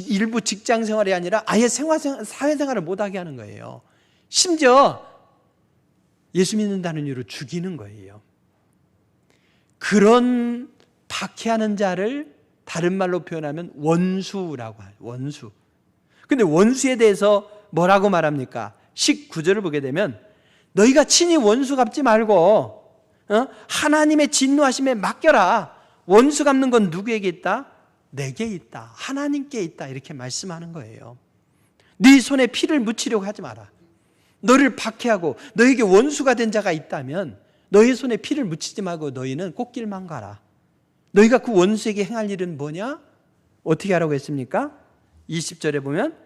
일부 직장 생활이 아니라 아예 사회생활을 못하게 하는 거예요. 심지어 예수 믿는다는 이유로 죽이는 거예요. 그런 박해하는 자를 다른 말로 표현하면 원수라고 해요. 원수. 근데 원수에 대해서 뭐라고 말합니까? 19절을 보게 되면 너희가 친히 원수 갚지 말고 하나님의 진노하심에 맡겨라. 원수 갚는 건 누구에게 있다? 내게 있다. 하나님께 있다. 이렇게 말씀하는 거예요. 네 손에 피를 묻히려고 하지 마라. 너를 박해하고 너에게 원수가 된 자가 있다면 너희 손에 피를 묻히지 말고 너희는 꽃길만 가라. 너희가 그 원수에게 행할 일은 뭐냐? 어떻게 하라고 했습니까? 20절에 보면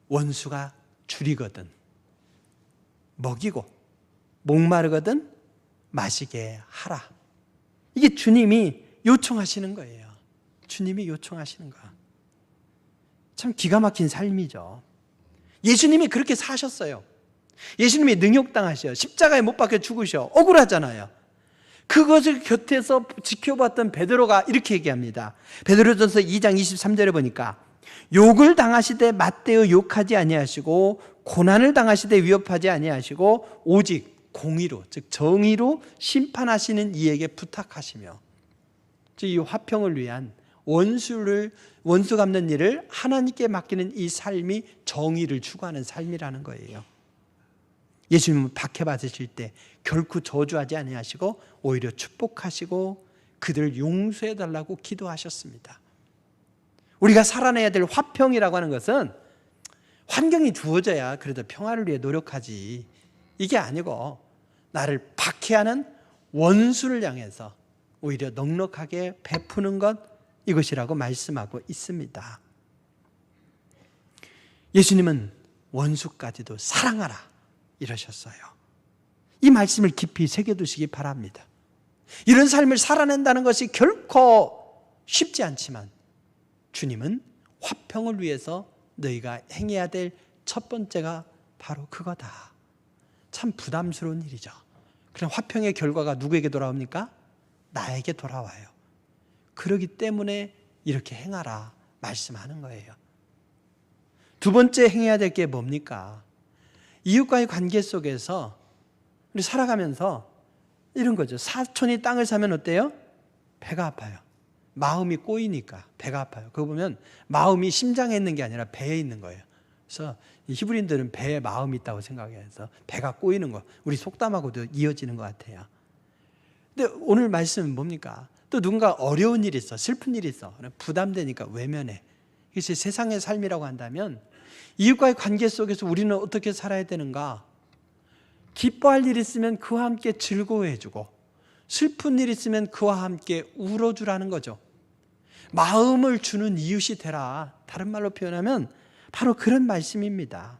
원수가 줄이거든 먹이고 목마르거든 마시게 하라. 이게 주님이 요청하시는 거예요. 주님이 요청하시는 거야. 참 기가 막힌 삶이죠. 예수님이 그렇게 사셨어요. 예수님이 능욕당하셔, 십자가에 못 박혀 죽으셔, 억울하잖아요. 그것을 곁에서 지켜봤던 베드로가 이렇게 얘기합니다. 베드로전서 2장 23절에 보니까 욕을 당하시되 맞대어 욕하지 아니하시고 고난을 당하시되 위협하지 아니하시고 오직 공의로, 즉 정의로 심판하시는 이에게 부탁하시며, 즉 이 화평을 위한 원수 갚는 일을 하나님께 맡기는 이 삶이 정의를 추구하는 삶이라는 거예요. 예수님은 박해받으실 때 결코 저주하지 아니하시고 오히려 축복하시고 그들을 용서해 달라고 기도하셨습니다. 우리가 살아내야 될 화평이라고 하는 것은 환경이 주어져야 그래도 평화를 위해 노력하지, 이게 아니고 나를 박해하는 원수를 향해서 오히려 넉넉하게 베푸는 것, 이것이라고 말씀하고 있습니다. 예수님은 원수까지도 사랑하라 이러셨어요. 이 말씀을 깊이 새겨두시기 바랍니다. 이런 삶을 살아낸다는 것이 결코 쉽지 않지만 주님은 화평을 위해서 너희가 행해야 될 첫 번째가 바로 그거다. 참 부담스러운 일이죠. 그럼 화평의 결과가 누구에게 돌아옵니까? 나에게 돌아와요. 그러기 때문에 이렇게 행하라 말씀하는 거예요. 두 번째 행해야 될 게 뭡니까? 이웃과의 관계 속에서 우리 살아가면서 이런 거죠. 사촌이 땅을 사면 어때요? 배가 아파요. 마음이 꼬이니까 배가 아파요. 그거 보면 마음이 심장에 있는 게 아니라 배에 있는 거예요. 그래서 히브리인들은 배에 마음이 있다고 생각해서 배가 꼬이는 거, 우리 속담하고도 이어지는 것 같아요. 근데 오늘 말씀은 뭡니까? 또 누군가 어려운 일이 있어, 슬픈 일이 있어, 부담되니까 외면해. 이것이 세상의 삶이라고 한다면 이웃과의 관계 속에서 우리는 어떻게 살아야 되는가? 기뻐할 일 있으면 그와 함께 즐거워해주고, 슬픈 일 있으면 그와 함께 울어주라는 거죠. 마음을 주는 이웃이 되라. 다른 말로 표현하면 바로 그런 말씀입니다.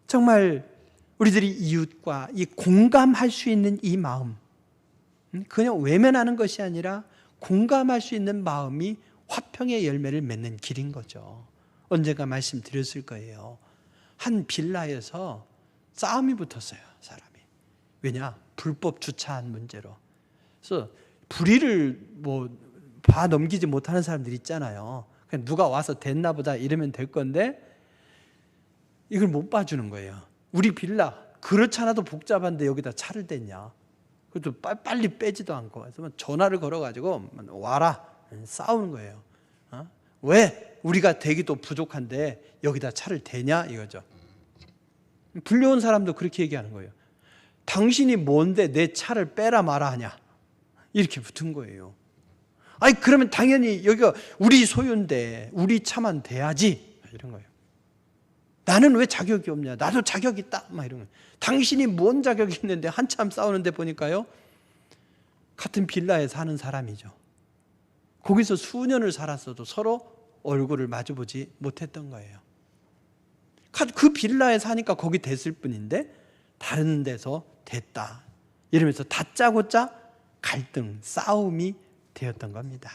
정말 우리들이 이웃과 이 공감할 수 있는 이 마음, 그냥 외면하는 것이 아니라 공감할 수 있는 마음이 화평의 열매를 맺는 길인 거죠. 언젠가 말씀드렸을 거예요. 한 빌라에서 싸움이 붙었어요, 사람이. 왜냐? 불법 주차한 문제로. 그래서 불의를 봐 넘기지 못하는 사람들 있잖아요. 그냥 누가 와서 됐나 보다 이러면 될 건데 이걸 못 봐주는 거예요. 우리 빌라 그렇잖아도 복잡한데 여기다 차를 댔냐? 그것도 빨리 빼지도 않고. 그래서 전화를 걸어가지고 와라, 싸우는 거예요. 왜 우리가 대기도 부족한데 여기다 차를 대냐 이거죠. 불려온 사람도 그렇게 얘기하는 거예요. 당신이 뭔데 내 차를 빼라 마라 하냐, 이렇게 붙은 거예요. 아니 그러면 당연히 여기가 우리 소유인데 우리 차만 대야지, 이런 거예요. 나는 왜 자격이 없냐, 나도 자격이 있다, 막 이런 거예요. 당신이 뭔 자격이 있는데 한참 싸우는데 보니까요, 같은 빌라에 사는 사람이죠. 거기서 수년을 살았어도 서로 얼굴을 마주보지 못했던 거예요. 그 빌라에 사니까 거기 됐을 뿐인데 다른 데서 됐다, 이러면서 다짜고짜 갈등, 싸움이 되었던 겁니다.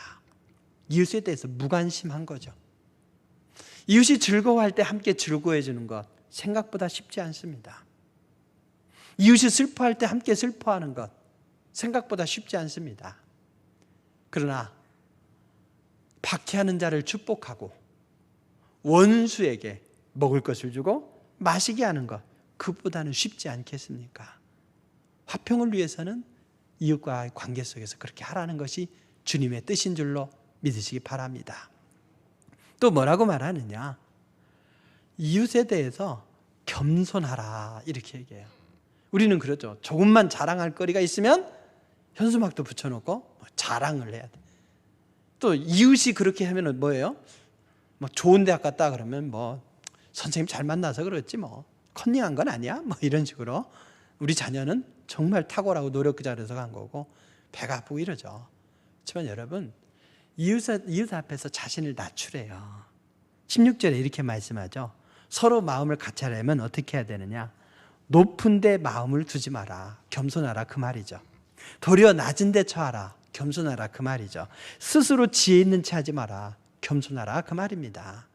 이웃에 대해서 무관심한 거죠. 이웃이 즐거워할 때 함께 즐거워해 주는 것 생각보다 쉽지 않습니다. 이웃이 슬퍼할 때 함께 슬퍼하는 것 생각보다 쉽지 않습니다. 그러나 박해하는 자를 축복하고 원수에게 먹을 것을 주고 마시게 하는 것, 그보다는 쉽지 않겠습니까? 화평을 위해서는 이웃과의 관계 속에서 그렇게 하라는 것이 주님의 뜻인 줄로 믿으시기 바랍니다. 또 뭐라고 말하느냐? 이웃에 대해서 겸손하라, 이렇게 얘기해요. 우리는 그렇죠. 조금만 자랑할 거리가 있으면 현수막도 붙여놓고 자랑을 해야 돼. 또 이웃이 그렇게 하면 뭐예요? 좋은 대학 갔다 그러면 선생님 잘 만나서 그렇지 컨닝한 건 아니야? 이런 식으로 우리 자녀는 정말 탁월하고 노력 잘해서 간 거고 배가 아프고 이러죠. 하지만 여러분, 이웃 앞에서 자신을 낮추래요. 16절에 이렇게 말씀하죠. 서로 마음을 같이 하려면 어떻게 해야 되느냐? 높은 데 마음을 두지 마라, 겸손하라, 그 말이죠. 도리어 낮은 데 처하라, 겸손하라, 그 말이죠. 스스로 지혜 있는 체 하지 마라, 겸손하라, 그 말입니다.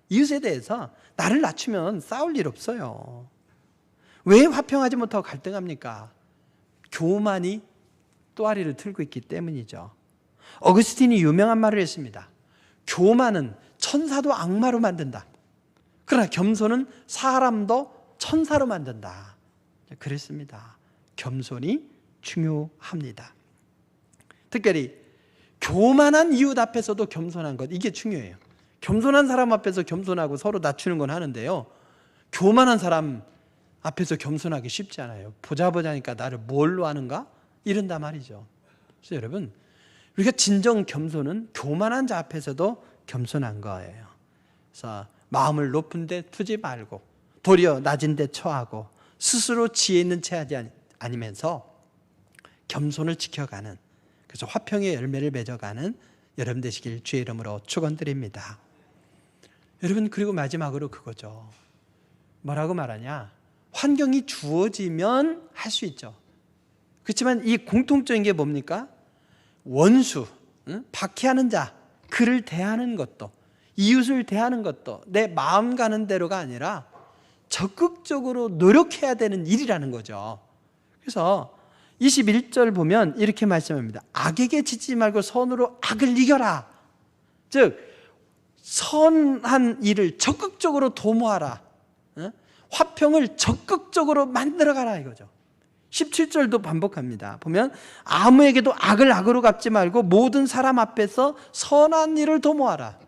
이웃에 대해서 나를 낮추면 싸울 일 없어요. 왜 화평하지 못하고 갈등합니까? 교만이 또아리를 틀고 있기 때문이죠. 어거스틴이 유명한 말을 했습니다. 교만은 천사도 악마로 만든다. 그러나 겸손은 사람도 천사로 만든다. 그랬습니다. 겸손이 중요합니다. 특별히 교만한 이웃 앞에서도 겸손한 것, 이게 중요해요. 겸손한 사람 앞에서 겸손하고 서로 낮추는 건 하는데요, 교만한 사람 앞에서 겸손하기 쉽지 않아요. 보자보자니까 나를 뭘로 하는가? 이런단 말이죠. 그래서 여러분, 우리가 진정 겸손은 교만한 자 앞에서도 겸손한 거예요. 그래서 마음을 높은 데 두지 말고 도리어 낮은 데 처하고 스스로 지혜 있는 채 하지 않으면서 겸손을 지켜가는, 그래서 화평의 열매를 맺어가는 여러분 되시길 주의 이름으로 축원드립니다. 여러분, 그리고 마지막으로 그거죠. 뭐라고 말하냐? 환경이 주어지면 할 수 있죠. 그렇지만 이 공통적인 게 뭡니까? 원수, 박해하는 자, 그를 대하는 것도, 이웃을 대하는 것도 내 마음 가는 대로가 아니라 적극적으로 노력해야 되는 일이라는 거죠. 그래서 21절 보면 이렇게 말씀합니다. 악에게 지지 말고 선으로 악을 이겨라. 즉 선한 일을 적극적으로 도모하라. 화평을 적극적으로 만들어가라 이거죠. 17절도 반복합니다. 보면 아무에게도 악을 악으로 갚지 말고 모든 사람 앞에서 선한 일을 도모하라.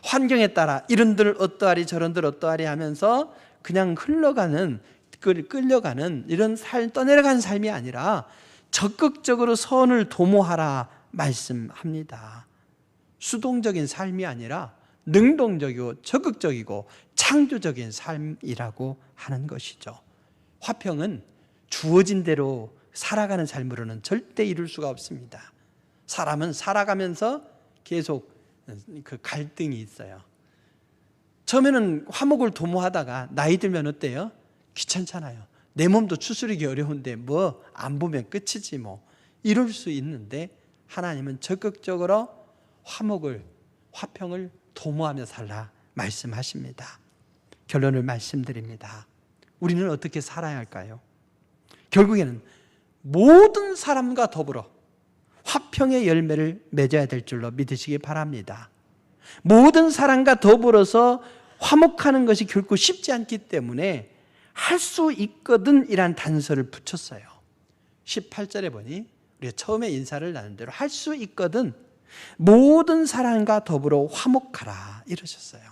환경에 따라 이런들 어떠하리 저런들 어떠하리 하면서 그냥 흘러가는, 끌려가는 이런 떠내려가는 삶이 아니라 적극적으로 선을 도모하라 말씀합니다. 수동적인 삶이 아니라 능동적이고 적극적이고 창조적인 삶이라고 하는 것이죠. 화평은 주어진 대로 살아가는 삶으로는 절대 이룰 수가 없습니다. 사람은 살아가면서 계속 그 갈등이 있어요. 처음에는 화목을 도모하다가 나이 들면 어때요? 귀찮잖아요. 내 몸도 추스르기 어려운데 뭐 안 보면 끝이지 뭐, 이럴 수 있는데 하나님은 적극적으로 화평을 도모하며 살라 말씀하십니다. 결론을 말씀드립니다. 우리는 어떻게 살아야 할까요? 결국에는 모든 사람과 더불어 화평의 열매를 맺어야 될 줄로 믿으시기 바랍니다. 모든 사람과 더불어서 화목하는 것이 결코 쉽지 않기 때문에 할 수 있거든 이란 단서를 붙였어요. 18절에 보니 우리가 처음에 인사를 나눈 대로 할 수 있거든 모든 사람과 더불어 화목하라 이러셨어요.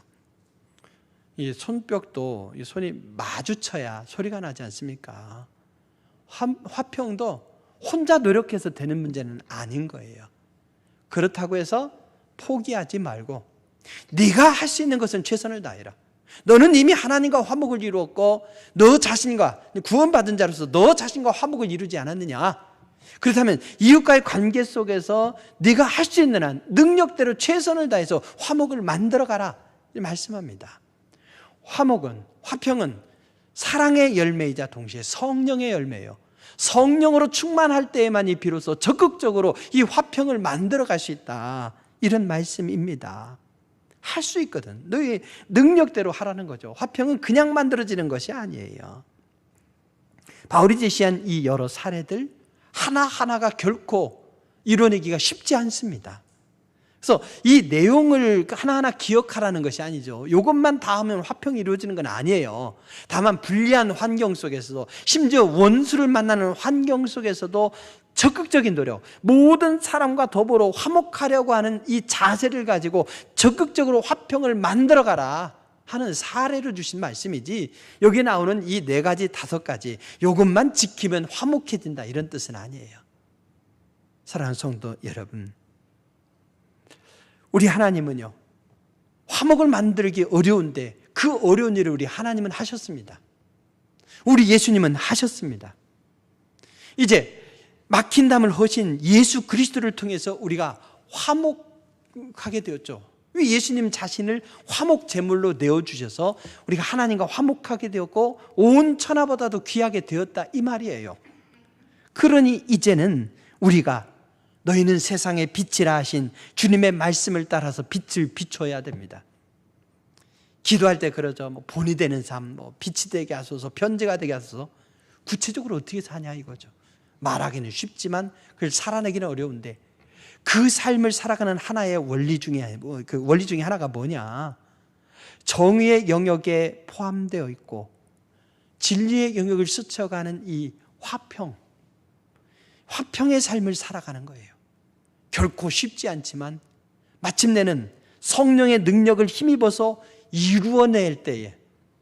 이 손뼉도 이 손이 마주쳐야 소리가 나지 않습니까? 화평도 혼자 노력해서 되는 문제는 아닌 거예요. 그렇다고 해서 포기하지 말고 네가 할 수 있는 것은 최선을 다해라. 너는 이미 하나님과 화목을 이루었고 너 자신과 구원받은 자로서 너 자신과 화목을 이루지 않았느냐? 그렇다면 이웃과의 관계 속에서 네가 할 수 있는 한 능력대로 최선을 다해서 화목을 만들어가라 말씀합니다. 화평은 사랑의 열매이자 동시에 성령의 열매예요. 성령으로 충만할 때에만이 비로소 적극적으로 이 화평을 만들어갈 수 있다, 이런 말씀입니다. 할 수 있거든. 너의 능력대로 하라는 거죠. 화평은 그냥 만들어지는 것이 아니에요. 바울이 제시한 이 여러 사례들 하나하나가 결코 이뤄내기가 쉽지 않습니다. 그래서 이 내용을 하나하나 기억하라는 것이 아니죠. 이것만 다 하면 화평이 이루어지는 건 아니에요. 다만 불리한 환경 속에서도, 심지어 원수를 만나는 환경 속에서도 적극적인 노력, 모든 사람과 더불어 화목하려고 하는 이 자세를 가지고 적극적으로 화평을 만들어가라 하는 사례로 주신 말씀이지, 여기 나오는 이 4가지 5가지 이것만 지키면 화목해진다 이런 뜻은 아니에요. 사랑하는 성도 여러분, 우리 하나님은요 화목을 만들기 어려운데 그 어려운 일을 우리 하나님은 하셨습니다. 우리 예수님은 하셨습니다. 이제 막힌 담을 허신 예수 그리스도를 통해서 우리가 화목하게 되었죠. 예수님 자신을 화목 제물로 내어주셔서 우리가 하나님과 화목하게 되었고 온 천하보다도 귀하게 되었다 이 말이에요. 그러니 이제는 우리가 너희는 세상의 빛이라 하신 주님의 말씀을 따라서 빛을 비춰야 됩니다. 기도할 때 그러죠. 뭐 본이 되는 삶, 뭐 빛이 되게 하소서, 편지가 되게 하소서. 구체적으로 어떻게 사냐 이거죠. 말하기는 쉽지만 그걸 살아내기는 어려운데, 그 삶을 살아가는 하나의 원리 중에 그 원리 중에 하나가 뭐냐? 정의의 영역에 포함되어 있고 진리의 영역을 스쳐가는 이 화평의 삶을 살아가는 거예요. 결코 쉽지 않지만 마침내는 성령의 능력을 힘입어서 이루어낼 때에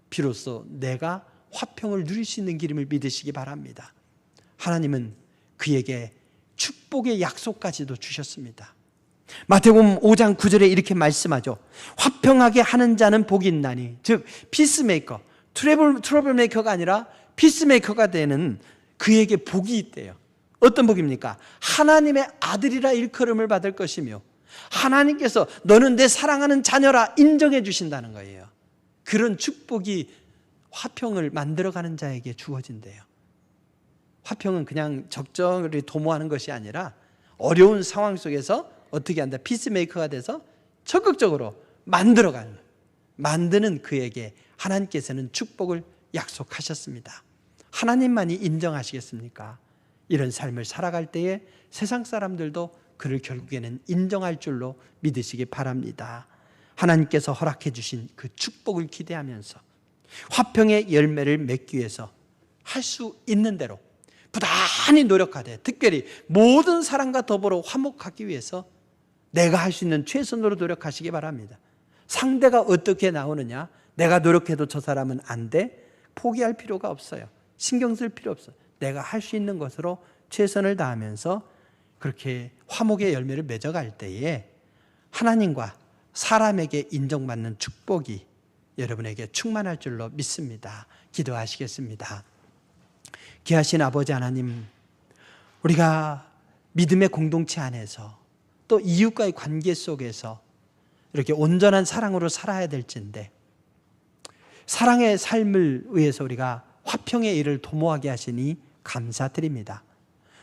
비로소 내가 화평을 누릴 수 있는 길임을 믿으시기 바랍니다. 하나님은 그에게 축복의 약속까지도 주셨습니다. 마태복음 5장 9절에 이렇게 말씀하죠. 화평하게 하는 자는 복이 있나니, 즉 피스메이커, 트러블 메이커가 아니라 피스메이커가 되는 그에게 복이 있대요. 어떤 복입니까? 하나님의 아들이라 일컬음을 받을 것이며 하나님께서 너는 내 사랑하는 자녀라 인정해 주신다는 거예요. 그런 축복이 화평을 만들어가는 자에게 주어진대요. 화평은 그냥 적절히 도모하는 것이 아니라 어려운 상황 속에서 어떻게 한다? 피스메이커가 돼서 적극적으로 만들어가는 거예요. 만드는 그에게 하나님께서는 축복을 약속하셨습니다. 하나님만이 인정하시겠습니까? 이런 삶을 살아갈 때에 세상 사람들도 그를 결국에는 인정할 줄로 믿으시기 바랍니다. 하나님께서 허락해 주신 그 축복을 기대하면서 화평의 열매를 맺기 위해서 할 수 있는 대로 부단히 노력하되, 특별히 모든 사람과 더불어 화목하기 위해서 내가 할 수 있는 최선으로 노력하시기 바랍니다. 상대가 어떻게 나오느냐, 내가 노력해도 저 사람은 안 돼, 포기할 필요가 없어요. 신경 쓸 필요 없어요. 내가 할 수 있는 것으로 최선을 다하면서 그렇게 화목의 열매를 맺어갈 때에 하나님과 사람에게 인정받는 축복이 여러분에게 충만할 줄로 믿습니다. 기도하시겠습니다. 귀하신 아버지 하나님, 우리가 믿음의 공동체 안에서 또 이웃과의 관계 속에서 이렇게 온전한 사랑으로 살아야 될진데, 사랑의 삶을 위해서 우리가 화평의 일을 도모하게 하시니 감사드립니다.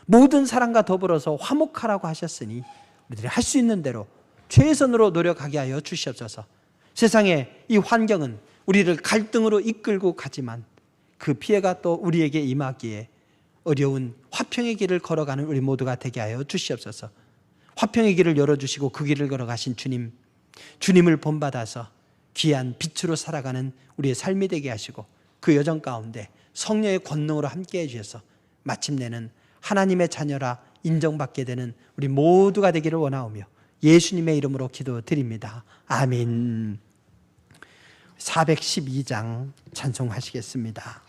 모든 사람과 더불어서 화목하라고 하셨으니 우리들이 할 수 있는 대로 최선으로 노력하게 하여 주시옵소서. 세상의 이 환경은 우리를 갈등으로 이끌고 가지만 그 피해가 또 우리에게 임하기에 어려운 화평의 길을 걸어가는 우리 모두가 되게 하여 주시옵소서. 화평의 길을 열어주시고 그 길을 걸어가신 주님을 본받아서 귀한 빛으로 살아가는 우리의 삶이 되게 하시고, 그 여정 가운데 성령의 권능으로 함께해 주셔서 마침내는 하나님의 자녀라 인정받게 되는 우리 모두가 되기를 원하오며 예수님의 이름으로 기도드립니다. 아멘. 412장 찬송하시겠습니다.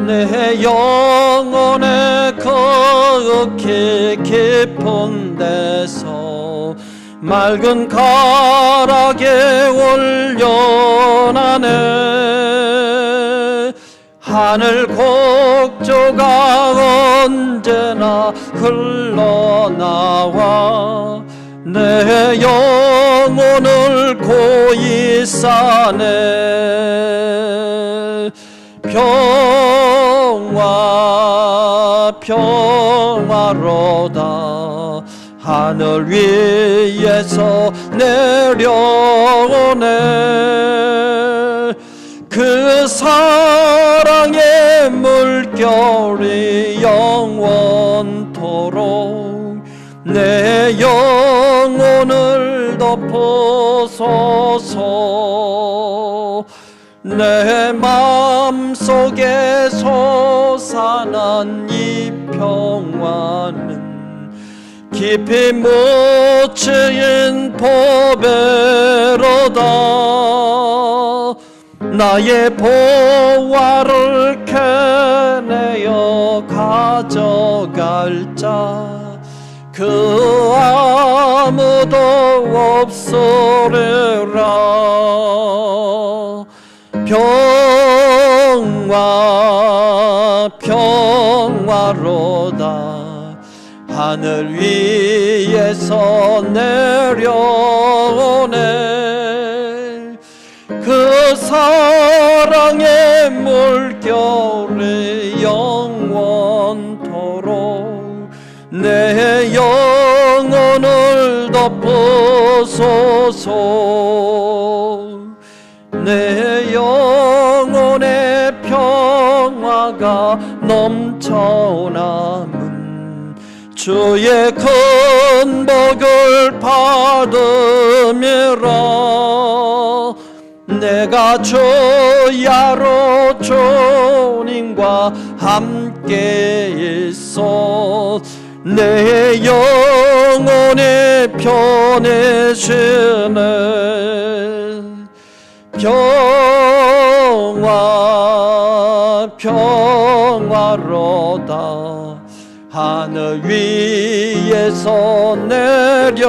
내 영혼의 거룩히 깊은 데서 맑은 가락에 올려나네. 하늘 곡조가 언제나 흘러나와 내 영혼을 고이 싸네. 평화로다 하늘 위에서 내려오네. 그 사랑의 물결이 영원토록 내 영혼을 덮어서서 내 마음속에 솟아난 이 평화는 깊이 묻힌 보배로다. 나의 보화를 캐내어 가져갈 자 그 아무도 없으리라. 평화로다 하늘 위에서 내려오네. 그 사랑의 물결에 영원토록 내 영혼을 덮으소서. 내 영혼의 평화가 넘쳐남은 주의 큰 복을 받음이라. 내가 주야로 주님과 함께 있어 내 영혼의 편해지네. 평화로다. 하늘 위에서 내려오네.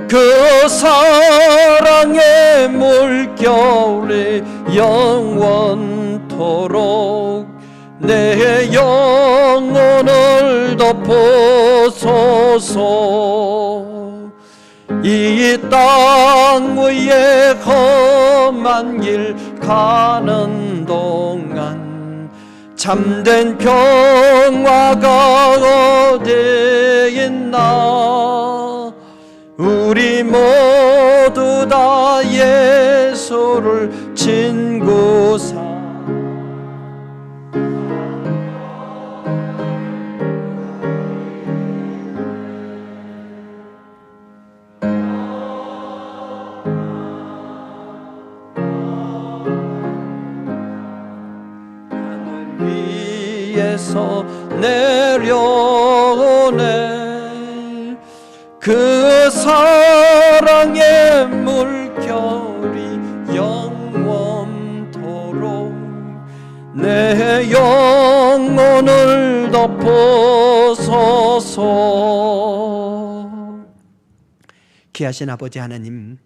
그 사랑의 물결이 영원토록 내 영혼을 덮으소서. 이 땅 위에 험한 길 가는 동안 참된 평화가 어디 있나. 우리 모두 다 예수를 친구 삼아 위에서 내려오네. 그 사랑의 물결이 영원토록 내 영혼을 덮으소서. 귀하신 아버지 하나님,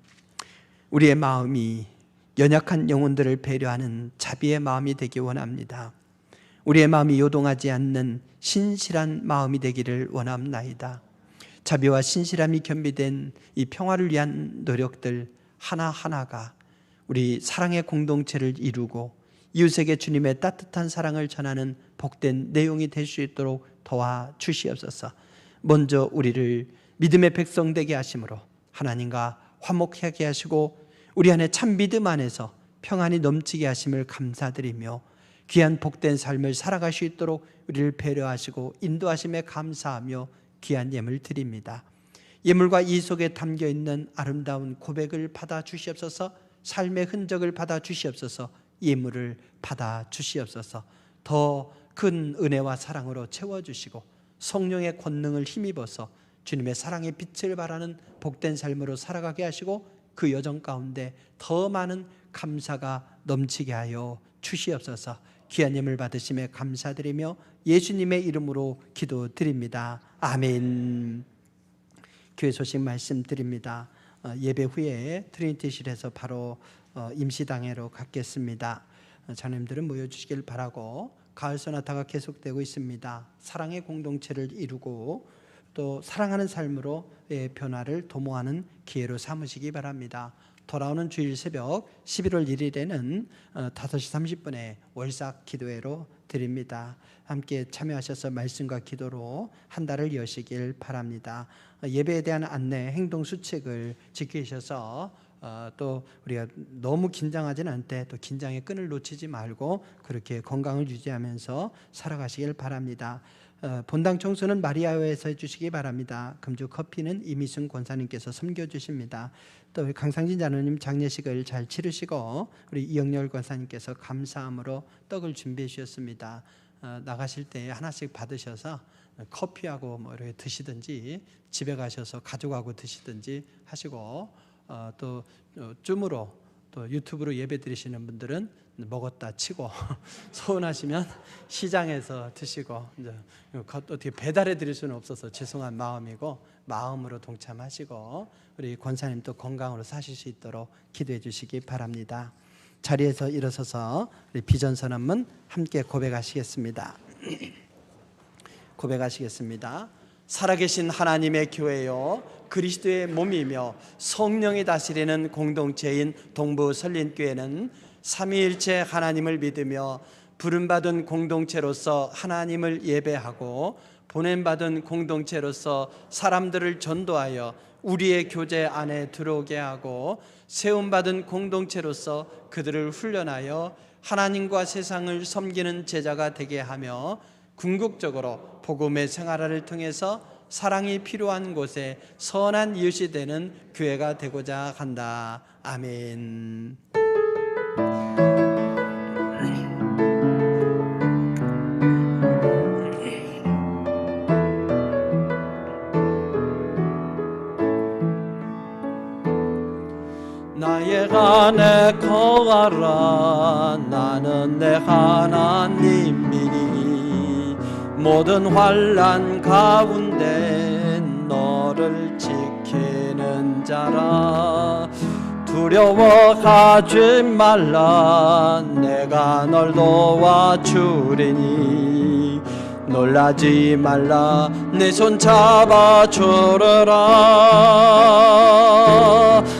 우리의 마음이 연약한 영혼들을 배려하는 자비의 마음이 되기 원합니다. 우리의 마음이 요동하지 않는 신실한 마음이 되기를 원합나이다. 자비와 신실함이 겸비된 이 평화를 위한 노력들 하나하나가 우리 사랑의 공동체를 이루고 이웃에게 주님의 따뜻한 사랑을 전하는 복된 내용이 될 수 있도록 도와주시옵소서. 먼저 우리를 믿음의 백성 되게 하심으로 하나님과 화목하게 하시고 우리 안에 참 믿음 안에서 평안이 넘치게 하심을 감사드리며 귀한 복된 삶을 살아갈 수 있도록 우리를 배려하시고 인도하심에 감사하며 귀한 예물 드립니다. 예물과 이 속에 담겨있는 아름다운 고백을 받아 주시옵소서. 삶의 흔적을 받아 주시옵소서. 예물을 받아 주시옵소서. 더 큰 은혜와 사랑으로 채워주시고 성령의 권능을 힘입어서 주님의 사랑의 빛을 발하는 복된 삶으로 살아가게 하시고 그 여정 가운데 더 많은 감사가 넘치게 하여 주시옵소서. 귀한 예물 받으심에 감사드리며 예수님의 이름으로 기도드립니다. 아멘. 교회 소식 말씀드립니다. 예배 후에 트리니티실에서 바로 임시당회로 갖겠습니다. 자녀님들은 모여주시길 바라고 가을 소나타가 계속되고 있습니다. 사랑의 공동체를 이루고 또 사랑하는 삶으로 변화를 도모하는 기회로 삼으시기 바랍니다. 돌아오는 주일 새벽 11월 1일에는 5시 30분에 월삭 기도회로 드립니다. 함께 참여하셔서 말씀과 기도로 한 달을 여시길 바랍니다. 예배에 대한 안내, 행동 수칙을 지키셔서 또 우리가 너무 긴장하지는 않되 또 긴장의 끈을 놓치지 말고 그렇게 건강을 유지하면서 살아가시길 바랍니다. 본당 청소는 마리아회에서 해주시기 바랍니다. 금주 커피는 이미순 권사님께서 섬겨주십니다. 또 강상진 자녀님 장례식을 잘 치르시고 우리 이영렬 권사님께서 감사함으로 떡을 준비해 주셨습니다. 나가실 때 하나씩 받으셔서 커피하고 뭐 이렇게 드시든지 집에 가셔서 가져가고 드시든지 하시고 또 줌으로 또 유튜브로 예배 드리시는 분들은 먹었다 치고 서운하시면 시장에서 드시고 이제 어떻게 배달해 드릴 수는 없어서 죄송한 마음이고 마음으로 동참하시고 우리 권사님도 건강으로 사실 수 있도록 기도해 주시기 바랍니다. 자리에서 일어서서 우리 비전선언문 함께 고백하시겠습니다. 고백하시겠습니다. 살아계신 하나님의 교회요 그리스도의 몸이며 성령이 다스리는 공동체인 동부 설린교회는 삼위일체 하나님을 믿으며 부름받은 공동체로서 하나님을 예배하고 보냄받은 공동체로서 사람들을 전도하여 우리의 교제 안에 들어오게 하고 세움받은 공동체로서 그들을 훈련하여 하나님과 세상을 섬기는 제자가 되게 하며 궁극적으로 복음의 생활을 통해서 사랑이 필요한 곳에 선한 이웃이 되는 교회가 되고자 한다. 아멘. 나의 안에 거하라. 나는 내 하나님이니 모든 환난 가운데 너를 지키는 자라. 두려워하지 말라. 내가 널 도와주리니 놀라지 말라. 내 손 잡아주리라.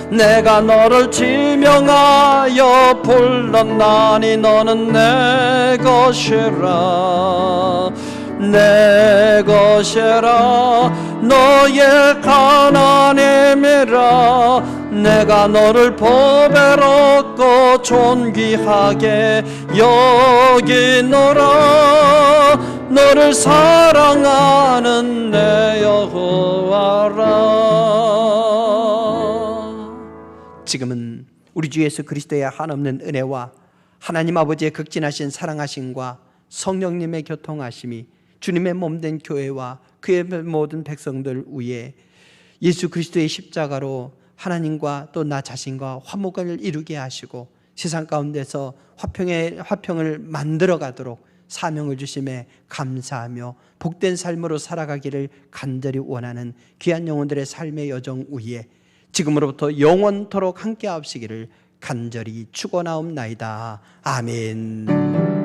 내가 너를 지명하여 불렀나니 너는 내 것이라. 내 것이라. 너의 하나님이라. 내가 너를 보배롭고 존귀하게 여기노라. 너를 사랑하는 내 여호와라. 지금은 우리 주 예수 그리스도의 한없는 은혜와 하나님 아버지의 극진하신 사랑하심과 성령님의 교통하심이 주님의 몸된 교회와 그의 모든 백성들 위에 예수 그리스도의 십자가로 하나님과 또 나 자신과 화목을 이루게 하시고 세상 가운데서 화평을 만들어 가도록 사명을 주심에 감사하며 복된 삶으로 살아가기를 간절히 원하는 귀한 영혼들의 삶의 여정 위에 지금으로부터 영원토록 함께 하시기를 간절히 축원하옵나이다. 아멘.